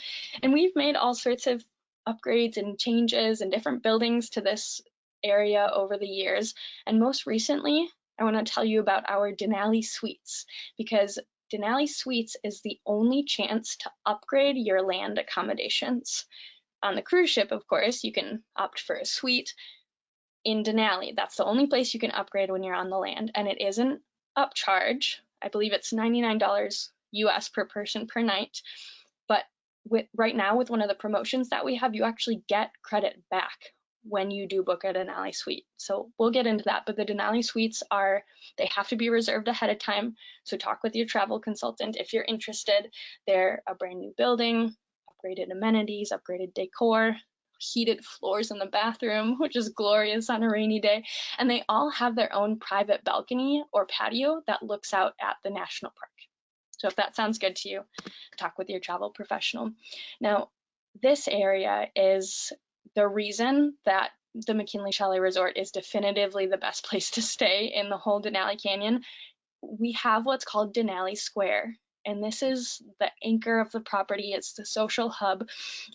And we've made all sorts of upgrades and changes and different buildings to this area over the years. And most recently, I want to tell you about our Denali Suites, because Denali Suites is the only chance to upgrade your land accommodations. On the cruise ship, of course, you can opt for a suite. In Denali, that's the only place you can upgrade when you're on the land, and it is an upcharge. I believe it's $99 US per person per night. But right now, with one of the promotions that we have, you actually get credit back when you do book a Denali suite. So we'll get into that, but the Denali suites they have to be reserved ahead of time. So talk with your travel consultant if you're interested. They're a brand new building, upgraded amenities, upgraded decor, heated floors in the bathroom, which is glorious on a rainy day. And they all have their own private balcony or patio that looks out at the national park. So if that sounds good to you, talk with your travel professional. Now, this area is the reason that the McKinley Chalet Resort is definitively the best place to stay in the whole Denali Canyon. We have what's called Denali Square, and this is the anchor of the property. It's the social hub.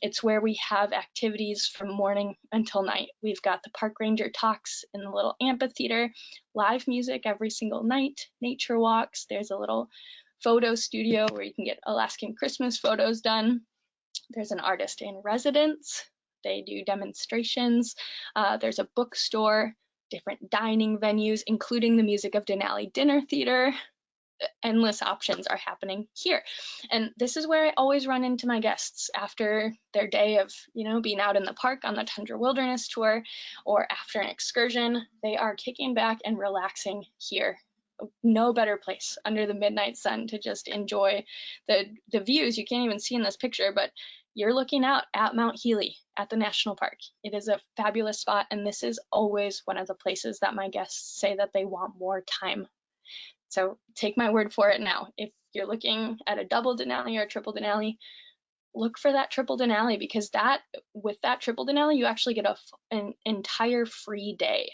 It's where we have activities from morning until night. We've got the park ranger talks in the little amphitheater, live music every single night, nature walks. There's a little photo studio where you can get Alaskan Christmas photos done. There's an artist in residence. They do demonstrations. There's a bookstore, different dining venues, including the Music of Denali Dinner Theater. Endless options are happening here. And this is where I always run into my guests after their day of, being out in the park on the Tundra Wilderness Tour, or after an excursion. They are kicking back and relaxing here. No better place under the midnight sun to just enjoy the views. You can't even see in this picture, but you're looking out at Mount Healy at the national park. It is a fabulous spot, and this is always one of the places that my guests say that they want more time. So take my word for it now. If you're looking at a double Denali or a triple Denali, look for that triple Denali, because with that triple Denali, you actually get an entire free day.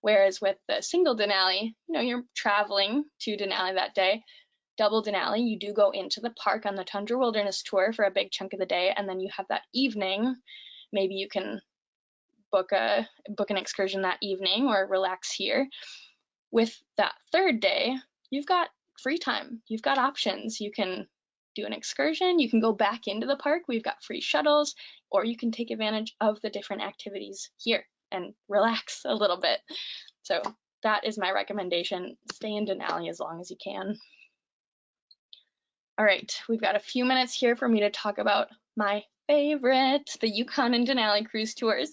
Whereas with the single Denali, you're traveling to Denali that day. Double Denali, you do go into the park on the Tundra Wilderness Tour for a big chunk of the day, and then you have that evening. Maybe you can book an excursion that evening or relax here. With that third day, you've got free time. You've got options. You can do an excursion. You can go back into the park. We've got free shuttles, or you can take advantage of the different activities here and relax a little bit. So that is my recommendation. Stay in Denali as long as you can. All right, we've got a few minutes here for me to talk about my favorite, the Yukon and Denali cruise tours.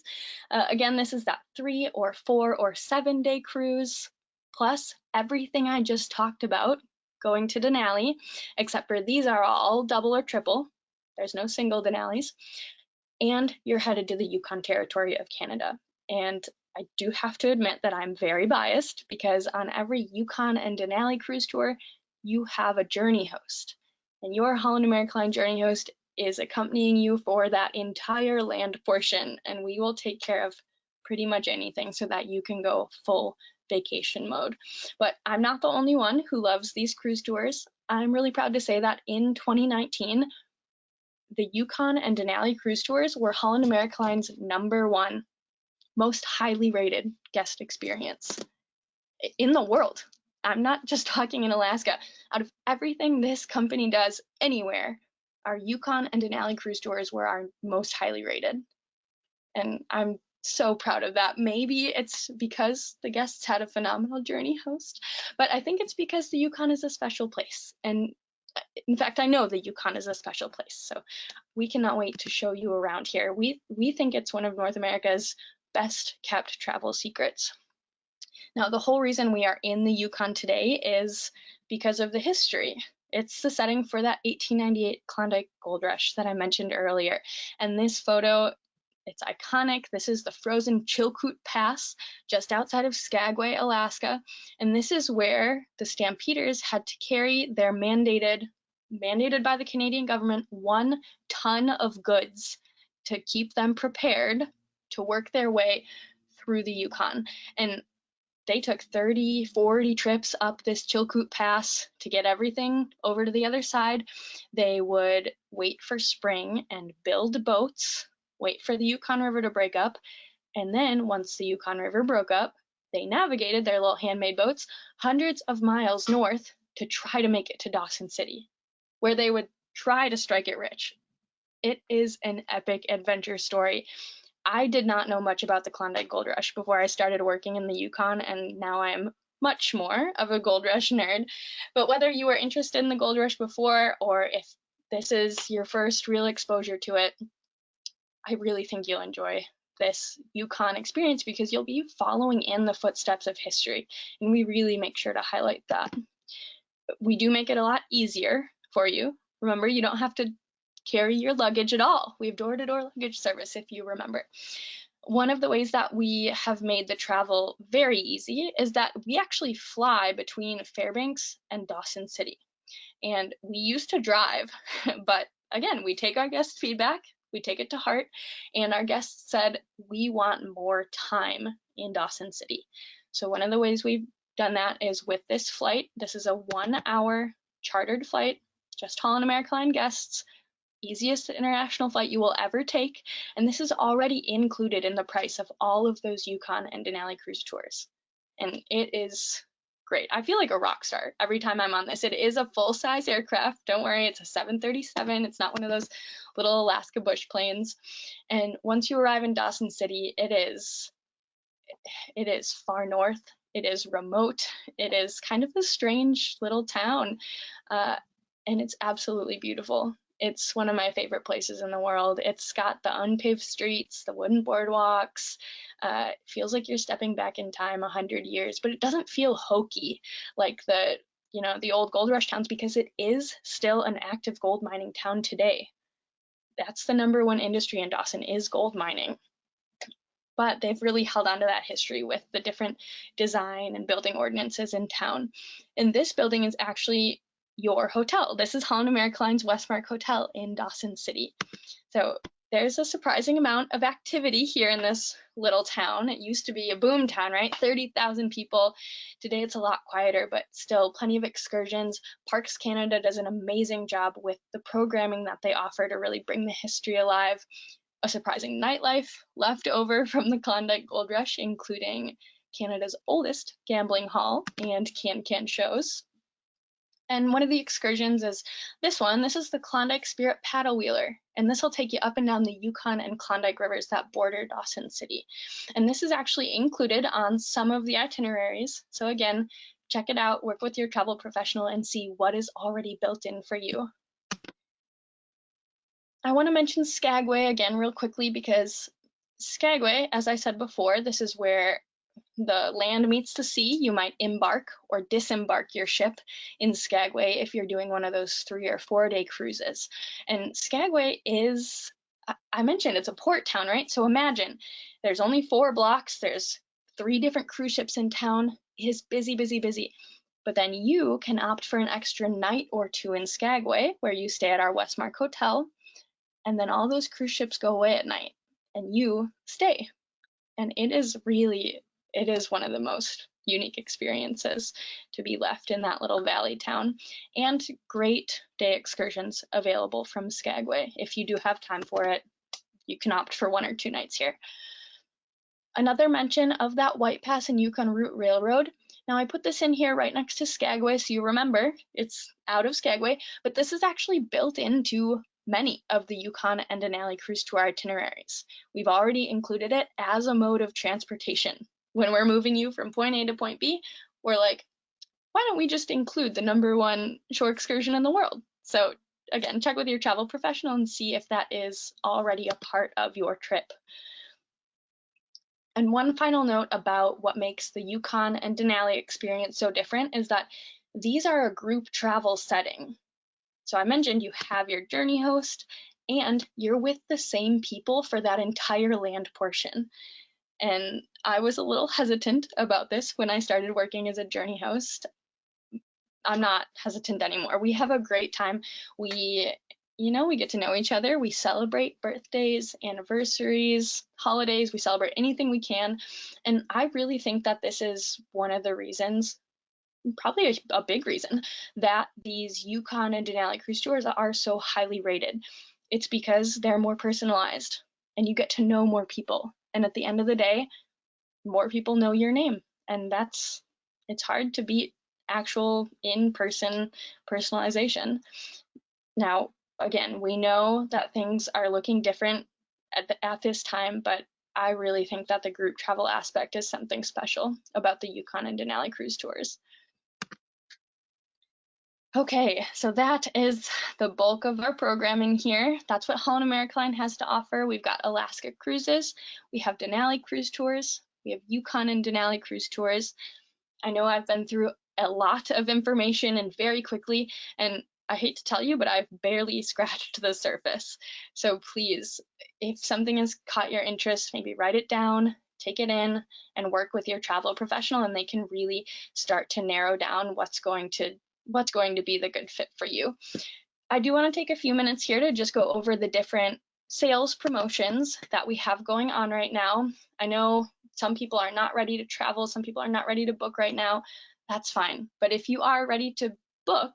Again, this is that 3 or 4 or 7 day cruise, plus everything I just talked about going to Denali, except for these are all double or triple. There's no single Denalis. And you're headed to the Yukon Territory of Canada. And I do have to admit that I'm very biased, because on every Yukon and Denali cruise tour, you have a journey host. And your Holland America Line journey host is accompanying you for that entire land portion, and we will take care of pretty much anything so that you can go full vacation mode. But I'm not the only one who loves these cruise tours. I'm really proud to say that in 2019, the Yukon and Denali cruise tours were Holland America Line's #1 most highly rated guest experience in the world. I'm not just talking in Alaska. Out of everything this company does anywhere, our Yukon and Denali cruise tours were our most highly rated. And I'm so proud of that. Maybe it's because the guests had a phenomenal journey host, but I think it's because the Yukon is a special place. And in fact, I know the Yukon is a special place. So we cannot wait to show you around here. We think it's one of North America's best kept travel secrets. Now, the whole reason we are in the Yukon today is because of the history. It's the setting for that 1898 Klondike Gold Rush that I mentioned earlier. And this photo, it's iconic. This is the frozen Chilkoot Pass just outside of Skagway, Alaska. And this is where the Stampeders had to carry their mandated by the Canadian government 1 ton of goods to keep them prepared to work their way through the Yukon. And they took 30, 40 trips up this Chilkoot Pass to get everything over to the other side. They would wait for spring and build boats, wait for the Yukon River to break up, and then once the Yukon River broke up, they navigated their little handmade boats hundreds of miles north to try to make it to Dawson City, where they would try to strike it rich. It is an epic adventure story. I did not know much about the Klondike Gold Rush before I started working in the Yukon, and now I am much more of a Gold Rush nerd. But whether you were interested in the Gold Rush before, or if this is your first real exposure to it, I really think you'll enjoy this Yukon experience because you'll be following in the footsteps of history, and we really make sure to highlight that. We do make it a lot easier for you. Remember, you don't have to carry your luggage at all. We have door-to-door luggage service, if you remember. One of the ways that we have made the travel very easy is that we actually fly between Fairbanks and Dawson City. And we used to drive, but again, we take our guest feedback, we take it to heart, and our guests said, we want more time in Dawson City. So one of the ways we've done that is with this flight. This is a 1-hour chartered flight, just Holland America Line guests, easiest international flight you will ever take, and this is already included in the price of all of those Yukon and Denali cruise tours. And it is great. I feel like a rock star every time I'm on this. It is a full-size aircraft. Don't worry, it's a 737. It's not one of those little Alaska bush planes. And once you arrive in Dawson City, it is far north. It is remote. It is kind of a strange little town, and it's absolutely beautiful. It's one of my favorite places in the world. It's got the unpaved streets, the wooden boardwalks. It feels like you're stepping back in time 100 years, but it doesn't feel hokey like the old gold rush towns, because it is still an active gold mining town today. That's the #1 industry in Dawson, is gold mining. But they've really held on to that history with the different design and building ordinances in town. And this building is actually your hotel. This is Holland America Line's Westmark Hotel in Dawson City. So there's a surprising amount of activity here in this little town. It used to be a boom town, right? 30,000 people. Today it's a lot quieter, but still plenty of excursions. Parks Canada does an amazing job with the programming that they offer to really bring the history alive. A surprising nightlife left over from the Klondike Gold Rush, including Canada's oldest gambling hall and can-can shows. And one of the excursions is this one. This is the Klondike Spirit Paddle Wheeler, and this will take you up and down the Yukon and Klondike rivers that border Dawson City. And this is actually included on some of the itineraries. So again, check it out, work with your travel professional and see what is already built in for you. I want to mention Skagway again real quickly, because Skagway, as I said before, this is where the land meets the sea. You might embark or disembark your ship in Skagway if you're doing one of those 3 or 4 day cruises. And Skagway is, I mentioned, it's a port town, right? So imagine there's only 4 blocks, there's 3 different cruise ships in town. It is busy, busy, busy. But then you can opt for an extra night or 2 in Skagway, where you stay at our Westmark Hotel, and then all those cruise ships go away at night and you stay. And it is one of the most unique experiences to be left in that little valley town, and great day excursions available from Skagway. If you do have time for it, you can opt for 1 or 2 nights here. Another mention of that White Pass and Yukon Route Railroad. Now I put this in here right next to Skagway, so you remember it's out of Skagway, but this is actually built into many of the Yukon and Denali cruise tour itineraries. We've already included it as a mode of transportation. When we're moving you from point A to point B, we're like, why don't we just include the #1 shore excursion in the world? So again, check with your travel professional and see if that is already a part of your trip. And one final note about what makes the Yukon and Denali experience so different is that these are a group travel setting. So I mentioned you have your journey host and you're with the same people for that entire land portion. And I was a little hesitant about this when I started working as a journey host. I'm not hesitant anymore. We have a great time. We get to know each other. We celebrate birthdays, anniversaries, holidays. We celebrate anything we can. And I really think that this is one of the reasons, probably a big reason, that these Yukon and Denali cruise tours are so highly rated. It's because they're more personalized and you get to know more people. And at the end of the day, more people know your name. And it's hard to beat actual in-person personalization. Now, again, we know that things are looking different at this time, but I really think that the group travel aspect is something special about the Yukon and Denali cruise tours. Okay, so that is the bulk of our programming here. That's what Holland America Line has to offer. We've got Alaska cruises, we have Denali cruise tours, we have Yukon and Denali cruise tours. I know I've been through a lot of information and very quickly, and I hate to tell you, but I've barely scratched the surface. So please, if something has caught your interest, maybe write it down, take it in, and work with your travel professional, and they can really start to narrow down what's going to be the good fit for you. I do want to take a few minutes here to just go over the different sales promotions that we have going on right now. I know some people are not ready to travel, some people are not ready to book right now. That's fine. But if you are ready to book,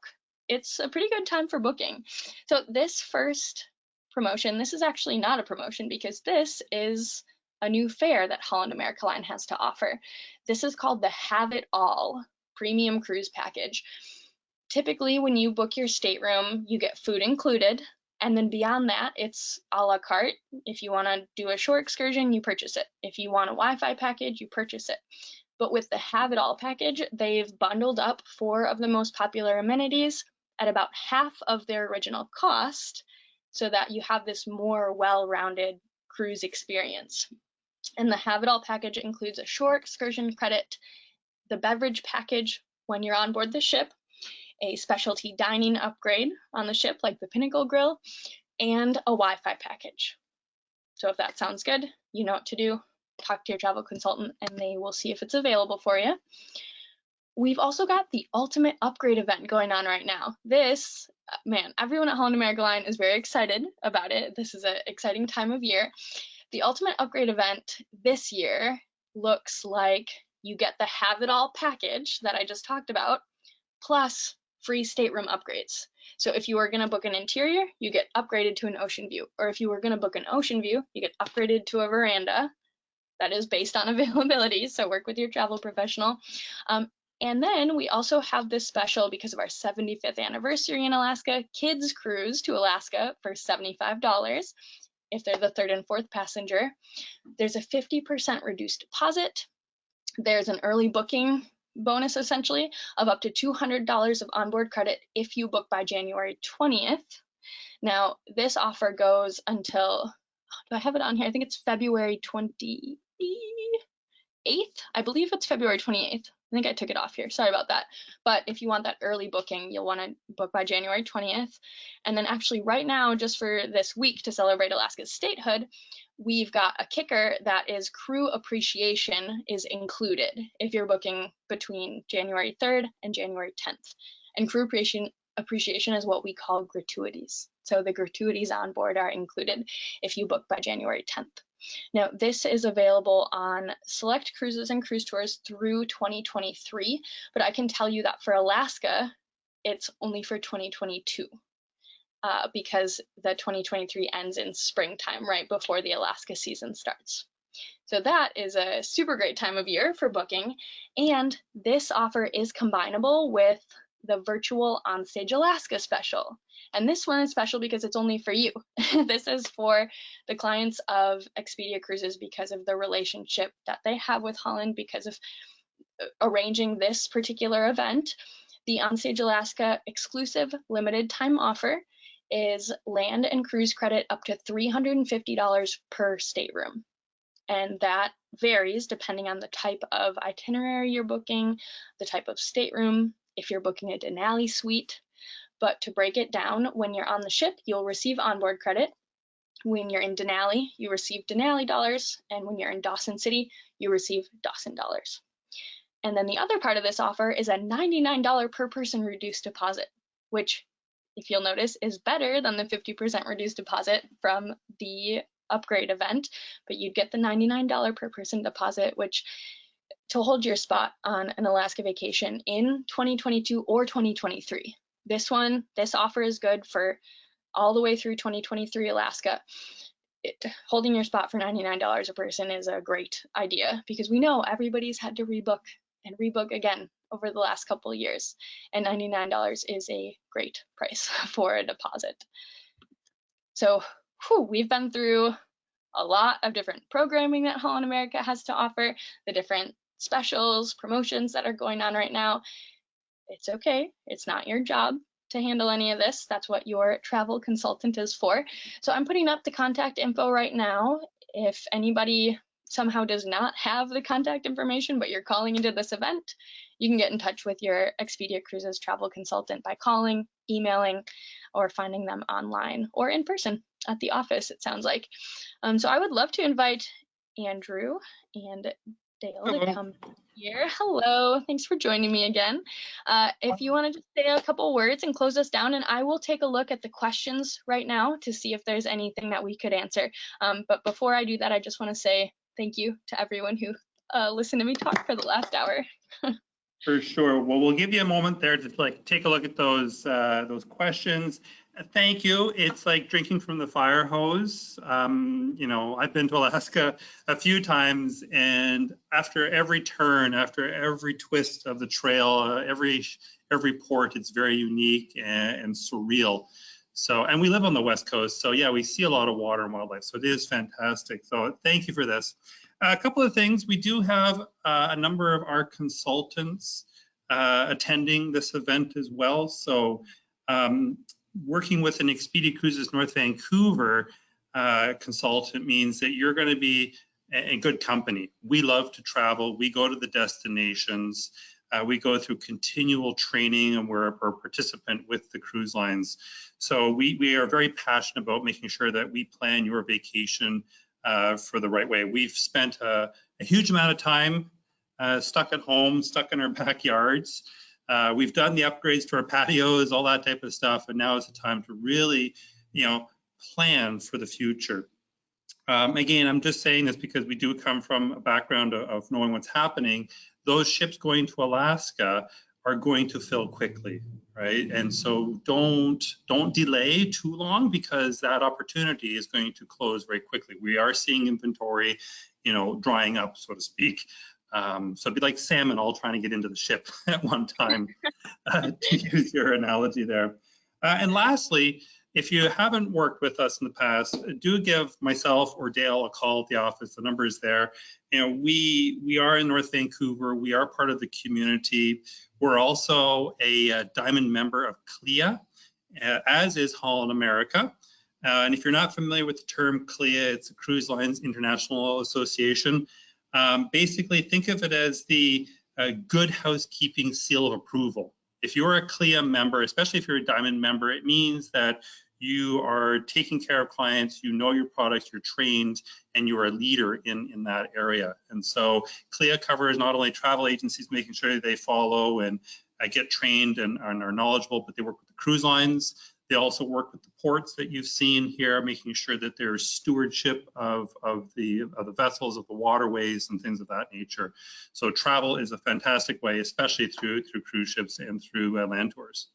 it's a pretty good time for booking. So this first promotion, this is actually not a promotion because this is a new fare that Holland America Line has to offer. This is called the Have It All Premium Cruise Package. Typically, when you book your stateroom, you get food included, and then beyond that, it's a la carte. If you want to do a short excursion, you purchase it. If you want a Wi-Fi package, you purchase it. But with the Have It All package, they've bundled up 4 of the most popular amenities at about half of their original cost, so that you have this more well-rounded cruise experience. And the Have It All package includes a short excursion credit, the beverage package when you're on board the ship, a specialty dining upgrade on the ship like the Pinnacle Grill, and a Wi-Fi package. So if that sounds good, you know what to do. Talk to your travel consultant and they will see if it's available for you. We've also got the Ultimate Upgrade event going on right now. This, man, everyone at Holland America Line is very excited about it. This is an exciting time of year. The Ultimate Upgrade event this year looks like you get the Have It All package that I just talked about, plus free stateroom upgrades. So if you are going to book an interior, you get upgraded to an ocean view. Or if you were going to book an ocean view, you get upgraded to a veranda. That is based on availability, so work with your travel professional. And then we also have this special, because of our 75th anniversary in Alaska, kids cruise to Alaska for $75 if they're the 3rd and 4th passenger. There's a 50% reduced deposit. There's an early booking bonus, essentially, of up to $200 of onboard credit if you book by January 20th. Now, this offer goes until, do I have it on here? I think it's February 28th. I believe it's February 28th. I think I took it off here. Sorry about that. But if you want that early booking, you'll want to book by January 20th. And then actually right now, just for this week to celebrate Alaska's statehood, we've got a kicker that is crew appreciation is included if you're booking between January 3rd and January 10th. And crew appreciation is what we call gratuities. So the gratuities on board are included if you book by January 10th. Now, this is available on select cruises and cruise tours through 2023, but I can tell you that for Alaska, it's only for 2022 because the 2023 ends in springtime, right before the Alaska season starts. So that is a super great time of year for booking, and this offer is combinable with the virtual Onstage Alaska special. And this one is special because it's only for you. This is for the clients of Expedia Cruises because of the relationship that they have with Holland, because of arranging this particular event. The Onstage Alaska exclusive limited time offer is land and cruise credit up to $350 per stateroom. And that varies depending on the type of itinerary you're booking, the type of stateroom, if you're booking a Denali suite. But to break it down, when you're on the ship, you'll receive onboard credit. When you're in Denali, you receive Denali dollars. And when you're in Dawson City, you receive Dawson dollars. And then the other part of this offer is a $99 per person reduced deposit, which, if you'll notice, is better than the 50% reduced deposit from the upgrade event. But you'd get the $99 per person deposit, which to hold your spot on an Alaska vacation in 2022 or 2023. This offer is good for all the way through 2023 Alaska. Holding your spot for $99 a person is a great idea because we know everybody's had to rebook and rebook again over the last couple of years, and $99 is a great price for a deposit. So we've been through a lot of different programming that Holland America has to offer, the different specials, promotions that are going on right now. It's okay. It's not your job to handle any of this. That's what your travel consultant is for. So I'm putting up the contact info right now. If anybody somehow does not have the contact information, but you're calling into this event, you can get in touch with your Expedia Cruises travel consultant by calling, emailing, or finding them online or in person at the office, it sounds like. So I would love to invite Andrew and Dale to come here. Hello, thanks for joining me again. If you want to just say a couple words and close us down, and I will take a look at the questions right now to see if there's anything that we could answer. But before I do that, I just want to say thank you to everyone who listened to me talk for the last hour. For sure. Well, we'll give you a moment there to take a look at those questions. Thank you. It's like drinking from the fire hose. You know, I've been to Alaska a few times, and after every turn, after every twist of the trail, every port, it's very unique and surreal. So, and we live on the West Coast, so yeah, we see a lot of water and wildlife. So it is fantastic. So thank you for this. A couple of things. We do have a number of our consultants attending this event as well. So working with an Expedia Cruises North Vancouver consultant means that you're going to be in good company. We love to travel. We go to the destinations. We go through continual training, and we're a participant with the cruise lines. So we are very passionate about making sure that we plan your vacation for the right way. We've spent a huge amount of time stuck at home, stuck in our backyards. We've done the upgrades to our patios, all that type of stuff, and now is the time to really, plan for the future. Again, I'm just saying this because we do come from a background of knowing what's happening. Those ships going to Alaska are going to fill quickly, right? And so don't delay too long, because that opportunity is going to close very quickly. We are seeing inventory, drying up, so to speak. So it'd be like salmon all trying to get into the ship at one time, to use your analogy there. And lastly, if you haven't worked with us in the past, do give myself or Dale a call at the office. The number is there. We are in North Vancouver. We are part of the community. We're also a Diamond member of CLIA, as is Holland America. And if you're not familiar with the term CLIA, it's a Cruise Lines International Association. Basically, think of it as the good housekeeping seal of approval. If you're a CLIA member, especially if you're a Diamond member, it means that you are taking care of clients, you know your products, you're trained, and you're a leader in that area. And so CLIA covers not only travel agencies making sure they follow and get trained and are knowledgeable, but they work with the cruise lines. They also work with the ports that you've seen here, making sure that there's stewardship of the vessels, of the waterways, and things of that nature. So travel is a fantastic way, especially through cruise ships and through land tours.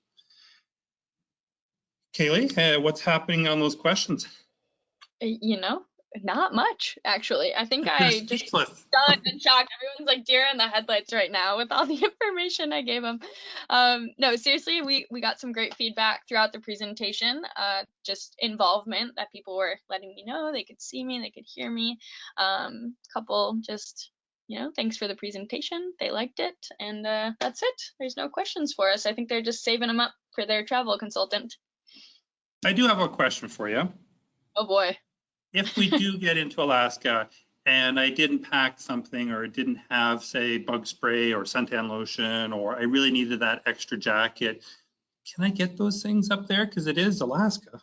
Kaylee, what's happening on those questions? Not much, actually. I think I just stunned and shocked. Everyone's like deer in the headlights right now with all the information I gave them. No, seriously, we got some great feedback throughout the presentation, just involvement that people were letting me know. They could see me, they could hear me. Couple just, thanks for the presentation. They liked it, and that's it. There's no questions for us. I think they're just saving them up for their travel consultant. I do have a question for you. Oh boy. If we do get into Alaska and I didn't pack something, or didn't have, say, bug spray or suntan lotion, or I really needed that extra jacket, can I get those things up there? Because it is Alaska.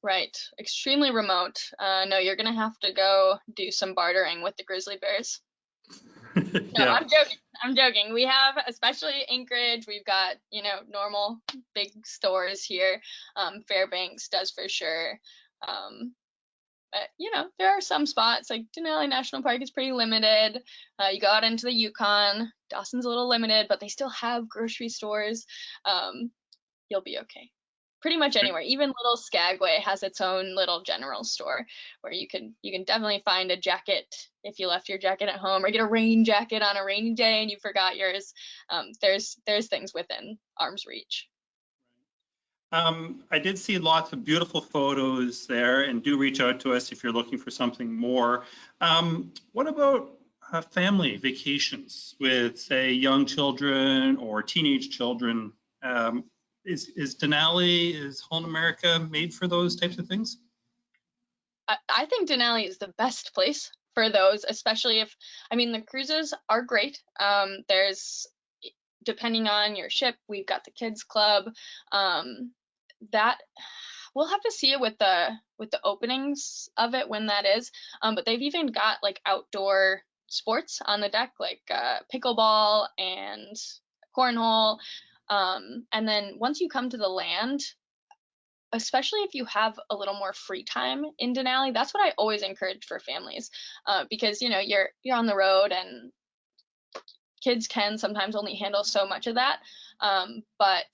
Right, extremely remote. No, you're gonna have to go do some bartering with the grizzly bears. No, Yeah. I'm joking. I'm joking. We have, especially Anchorage, we've got, you know, normal big stores here. Fairbanks does for sure. But, you know, there are some spots like Denali National Park is pretty limited. You go out into the Yukon, Dawson's a little limited, but they still have grocery stores. You'll be okay. Pretty much anywhere. Even little Skagway has its own little general store where you can definitely find a jacket if you left your jacket at home, or get a rain jacket on a rainy day and you forgot yours. There's things within arm's reach. I did see lots of beautiful photos there, and do reach out to us if you're looking for something more. What about family vacations with, say, young children or teenage children? Is Denali, is Holland America made for those types of things? I think Denali is the best place for those, especially if, I mean, the cruises are great. There's, depending on your ship, we've got the kids club. That we'll have to see it with the openings of it when that is. But they've even got like outdoor sports on the deck, like pickleball and cornhole. And then once you come to the land, especially if you have a little more free time in Denali, that's what I always encourage for families, because, you know, you're on the road and kids can sometimes only handle so much of that. But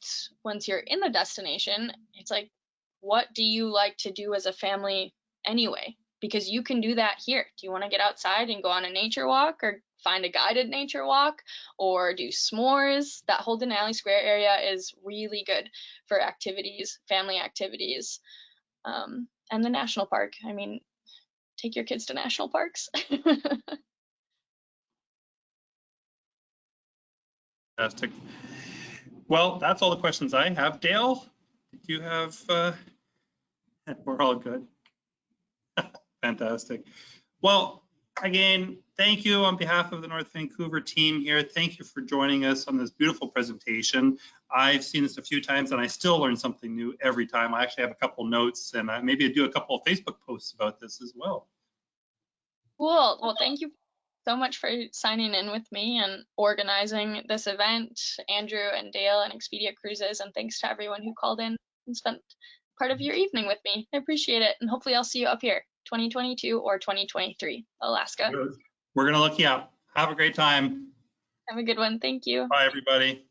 once you're in the destination, it's like, what do you like to do as a family anyway? Because you can do that here. Do you want to get outside and go on a nature walk, or find a guided nature walk, or do s'mores? That whole Denali Square area is really good for activities, family activities. And the national park, I mean, take your kids to national parks. Fantastic. Well, that's all the questions I have. Dale, did you have, we're all good. Fantastic. Well, again, thank you on behalf of the North Vancouver team here. Thank you for joining us on this beautiful presentation. I've seen this a few times and I still learn something new every time. I actually have a couple notes, and maybe I do a couple of Facebook posts about this as well. Cool. Well, thank you so much for signing in with me and organizing this event, Andrew and Dale and Expedia Cruises, and thanks to everyone who called in and spent part of your evening with me. I appreciate it, and hopefully I'll see you up here 2022 or 2023, Alaska. We're going to look you up. Have a great time. Have a good one. Thank you. Bye, everybody.